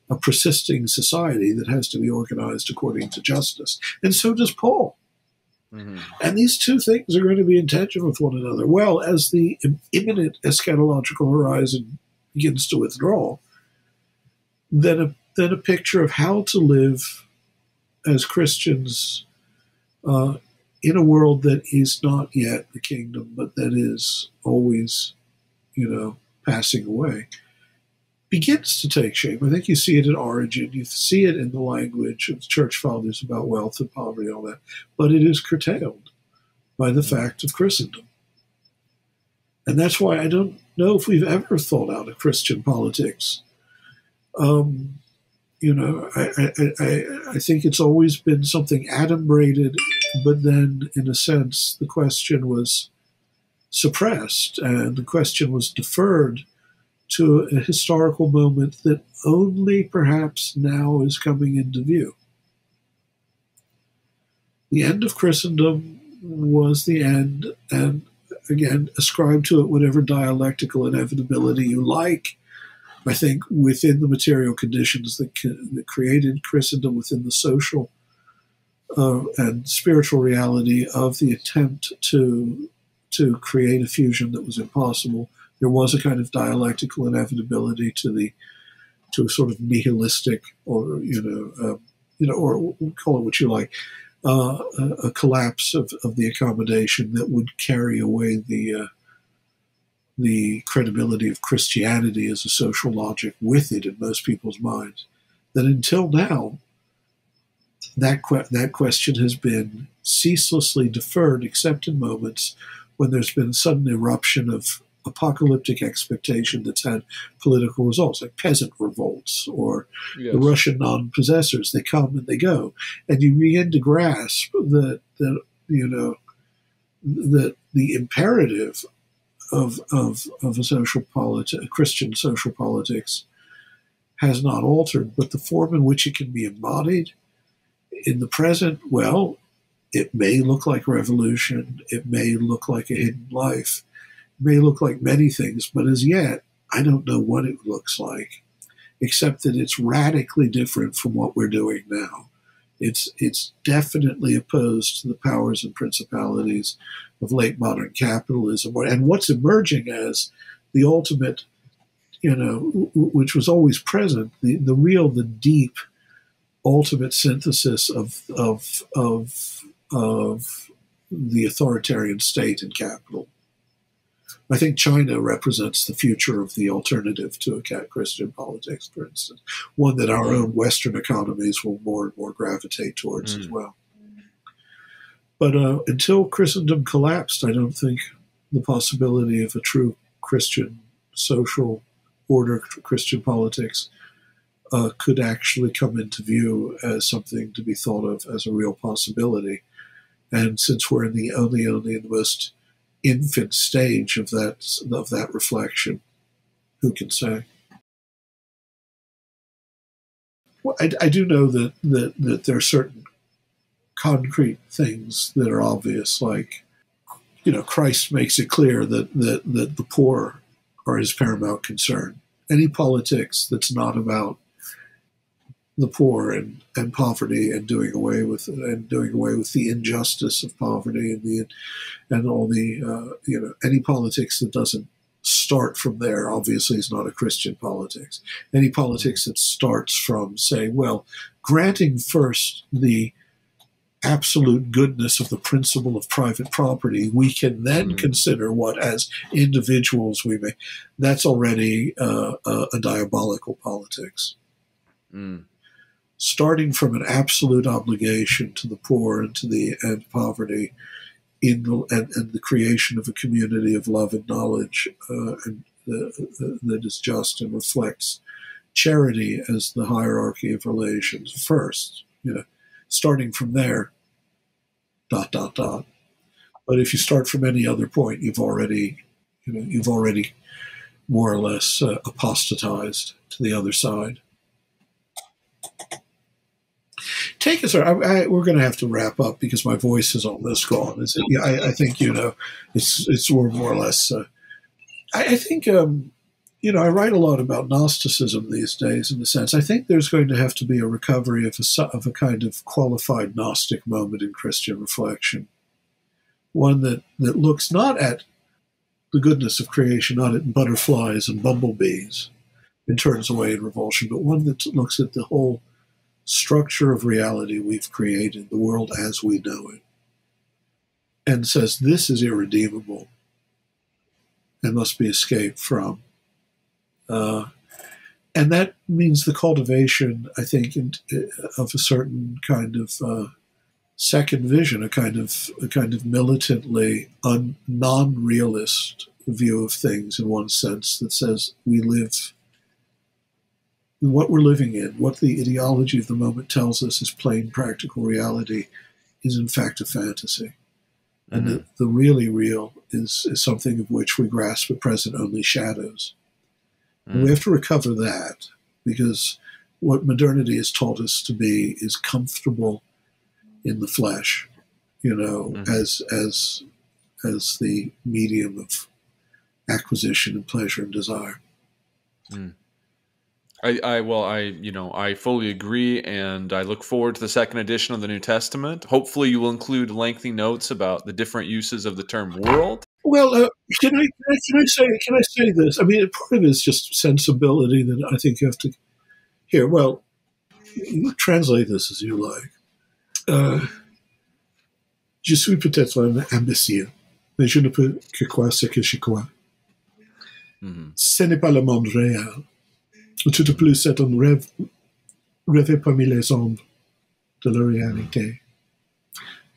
a persisting society that has to be organized according to justice, and so does Paul. And these two things are going to be in tension with one another. Well, as the imminent eschatological horizon begins to withdraw, then a picture of how to live as Christians in a world that is not yet the kingdom, but that is always, passing away, begins to take shape. I think you see it in Origin. You see it in the language of the church fathers about wealth and poverty and all that. But it is curtailed by the fact of Christendom. And that's why I don't know if we've ever thought out a Christian politics. You know, I think it's always been something adumbrated, but then, in a sense, the question was suppressed and the question was deferred to a historical moment that only perhaps now is coming into view. The end of Christendom was the end, and again, ascribe to it whatever dialectical inevitability you like. I think within the material conditions that created Christendom, within the social and spiritual reality of the attempt to create a fusion that was impossible, there was a kind of dialectical inevitability to a sort of nihilistic, or or call it what you like, a collapse of the accommodation that would carry away the credibility of Christianity as a social logic with it in most people's minds. That until now, that question has been ceaselessly deferred, except in moments when there's been a sudden eruption of apocalyptic expectation that's had political results, like peasant revolts or the Russian non-possessors. They come and they go, and you begin to grasp that the imperative of a Christian social politics has not altered, but the form in which it can be embodied in the present, well, it may look like revolution, it may look like a hidden life, it may look like many things, but as yet, I don't know what it looks like, except that it's radically different from what we're doing now. It's definitely opposed to the powers and principalities of late modern capitalism, and what's emerging as the ultimate, which was always present, the deep, ultimate synthesis of the authoritarian state and capital. I think China represents the future of the alternative to a Christian politics, for instance, one that our own Western economies will more and more gravitate towards as well. But until Christendom collapsed, I don't think the possibility of a true Christian social order, Christian politics, could actually come into view as something to be thought of as a real possibility. And since we're in the only in the most infant stage of that reflection, who can say? Well, I do know that there are certain concrete things that are obvious, like, Christ makes it clear that the poor are his paramount concern. Any politics that's not about the poor and poverty and doing away with the injustice of poverty and all the any politics that doesn't start from there obviously is not a Christian politics. Any politics that starts from saying, well, granting first the absolute goodness of the principle of private property, we can then consider what as individuals we may. That's already a diabolical politics. Starting from an absolute obligation to the poor and to poverty, and the creation of a community of love and knowledge that is just and reflects charity as the hierarchy of relations first. Starting from there, ... But if you start from any other point, you've already more or less apostatized to the other side. Take us. We're going to have to wrap up because my voice is almost gone. I think it's more or less. I think I write a lot about Gnosticism these days. In the sense, I think there's going to have to be a recovery of a kind of qualified Gnostic moment in Christian reflection, one that looks not at the goodness of creation, not at butterflies and bumblebees, and turns away in revulsion, but one that looks at the whole structure of reality we've created, the world as we know it, and says this is irredeemable and must be escaped from. And that means the cultivation, I think, of a certain kind of second vision, a kind of militantly non-realist view of things in one sense that says we live what we're living in, what the ideology of the moment tells us is plain practical reality, is in fact a fantasy. And the really real is something of which we grasp at present only shadows. And we have to recover that, because what modernity has taught us to be is comfortable in the flesh, as the medium of acquisition and pleasure and desire. I fully agree, and I look forward to the second edition of the New Testament. Hopefully, you will include lengthy notes about the different uses of the term "world." Well, can I say this? I mean, part of it is just sensibility that I think you have to hear. Well, you translate this as you like. Je suis peut-être un imbécile, mais je ne peux que croire ce que je crois. Ce n'est pas le monde réel. Tout de plus, c'est un rêve rêvé parmi les ombres de la réalité.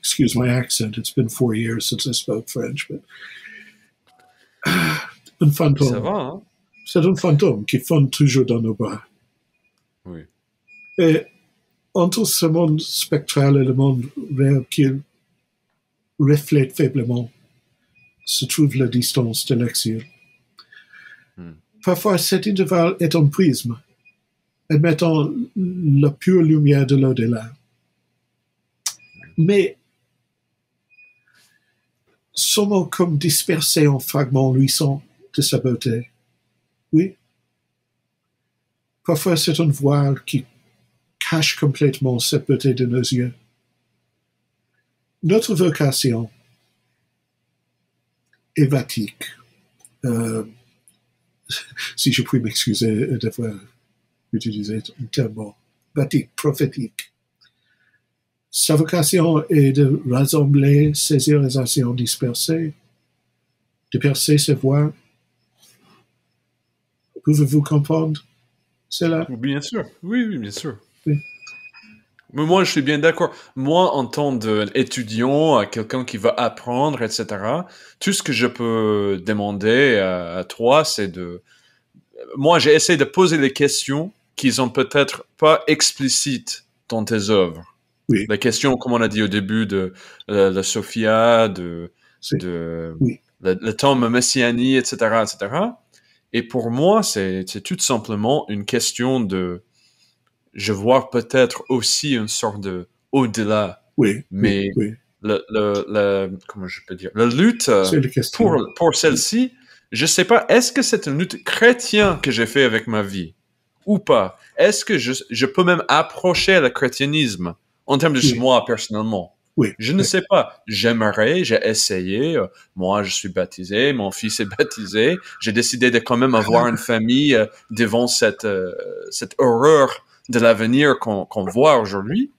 Excuse my accent. It's been 4 years since I spoke French, but un fantôme. Ça va, hein? C'est un fantôme qui fonde toujours dans nos bras. Oui. Et entre ce monde spectral et le monde réel qu'il reflète faiblement se trouve la distance de l'exil. Parfois, cet intervalle est un prisme, admettant la pure lumière de l'au-delà. Mais sommes comme dispersés en fragments luisants de sa beauté. Oui. Parfois, c'est un voile qui cache complètement cette beauté de nos yeux. Notre vocation est vatique. Si je puis m'excuser d'avoir utilisé un terme vatique, prophétique. Sa vocation est de rassembler ces civilisations dispersées, de percer ses voies. Pouvez-vous comprendre cela? Bien sûr, oui, bien sûr. Oui. Mais moi, je suis bien d'accord. Moi, en tant qu'étudiant, quelqu'un qui va apprendre, etc., tout ce que je peux demander à toi, c'est de... Moi, j'ai essayé de poser des questions qui sont peut-être pas explicites dans tes œuvres. Oui. Les questions, comme on a dit au début, de la Sophia, oui. le tome messianique, etc., etc. Et pour moi, c'est tout simplement une question de... Je vois peut-être aussi une sorte de au-delà. Oui. Mais oui. comment je peux dire? La lutte pour celle-ci, je sais pas, est-ce que c'est une lutte chrétienne que j'ai fait avec ma vie ou pas? Est-ce que je peux même approcher le chrétianisme en termes de moi personnellement? Oui. Je ne sais pas. J'aimerais, j'ai essayé. Moi, je suis baptisé. Mon fils est baptisé. J'ai décidé de quand même avoir une famille devant cette horreur de l'avenir qu'on voit aujourd'hui.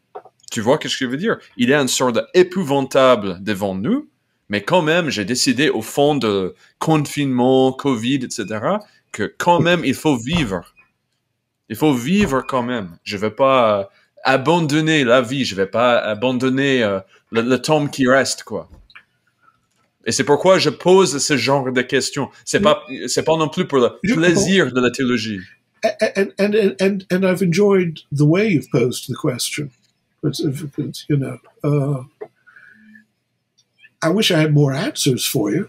Tu vois ce que je veux dire? Il y a une sorte d'épouvantable devant nous, mais quand même, j'ai décidé au fond de confinement, Covid, etc., que quand même, il faut vivre. Il faut vivre quand même. Je ne vais pas abandonner la vie. Je ne vais pas abandonner le temps qui reste, quoi. Et c'est pourquoi je pose ce genre de questions. C'est pas non plus pour le plaisir de la théologie. And I've enjoyed the way you've posed the question. But, I wish I had more answers for you.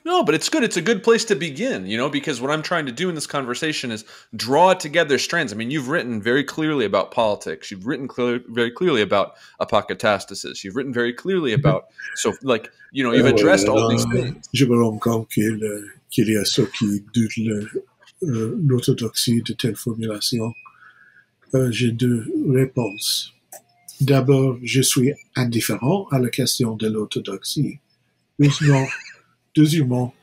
No, but it's good. It's a good place to begin, because what I'm trying to do in this conversation is draw together strands. I mean, you've written very clearly about politics. You've written very clearly about apocatastasis. You've written very clearly about, you've addressed all these things. Je me rends compte qu'il y a ceux qui doutent l'orthodoxie de telle formulation. J'ai deux réponses. D'abord, je suis indifférent à la question de l'orthodoxie. Deuxièmement,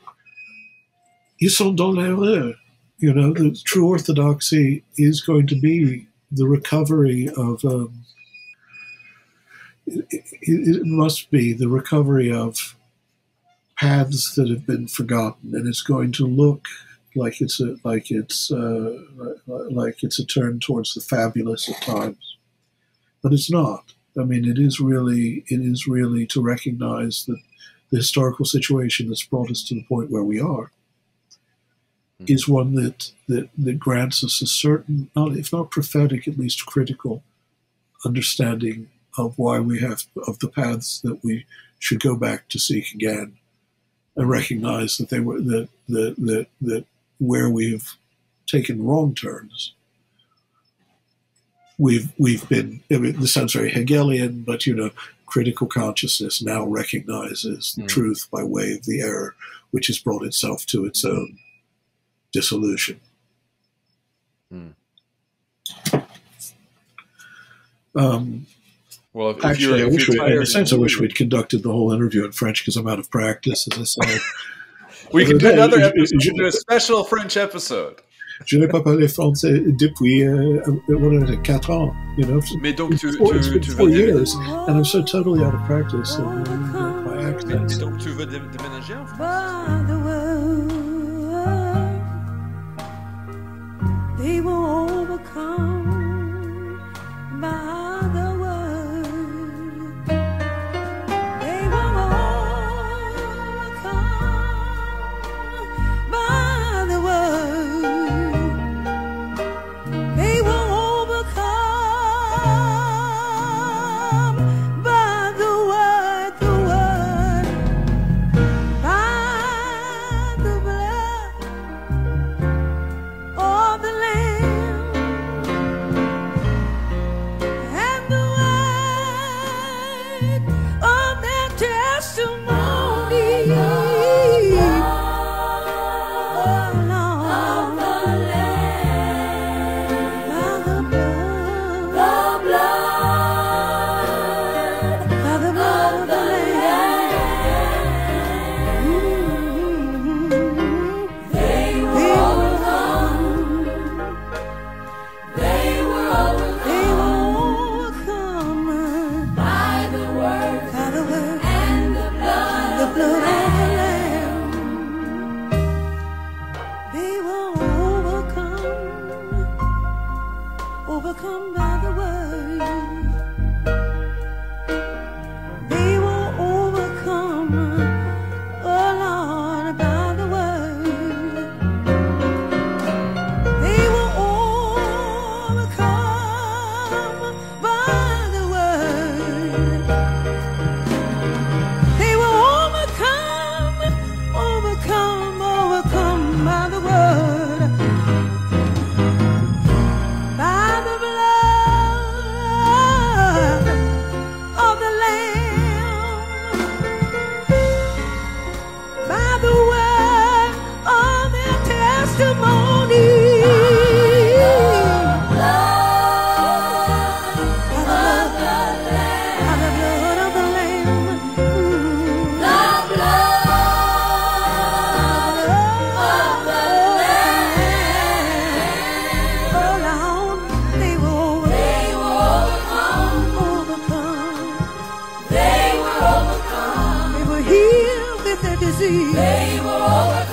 ils sont dans l'erreur. The true orthodoxy is going to be the recovery of, it must be the recovery of paths that have been forgotten, and it's going to look like it's a turn towards the fabulous at times, but it's not. I mean, it is really to recognize that the historical situation that's brought us to the point where we are is one that grants us a certain, if not prophetic, at least critical understanding of why we have, of the paths that we should go back to seek again, and recognize that they were that where we've taken wrong turns, we've been. I mean, this sounds very Hegelian, but critical consciousness now recognizes the truth by way of the error, which has brought itself to its own dissolution. Well, actually, I wish I wish we'd conducted the whole interview in French because I'm out of practice, as I said. We can do another episode. Do a special French episode. Je n'ai pas parlé français depuis 4 ans, Mais donc it's been 4 years, and I'm so totally out of practice in my accent. Mais donc tu veux déménager en France? They will overcome by the word. They will overcome by the word. They will overcome by the word, by the blood of the Lamb and the word of their testimony. Overcome by the word. They will overcome, oh Lord, by the word. They will overcome by the word. They will overcome by the word. By the blood of the Lamb, by the word of their testimony. They were overcome.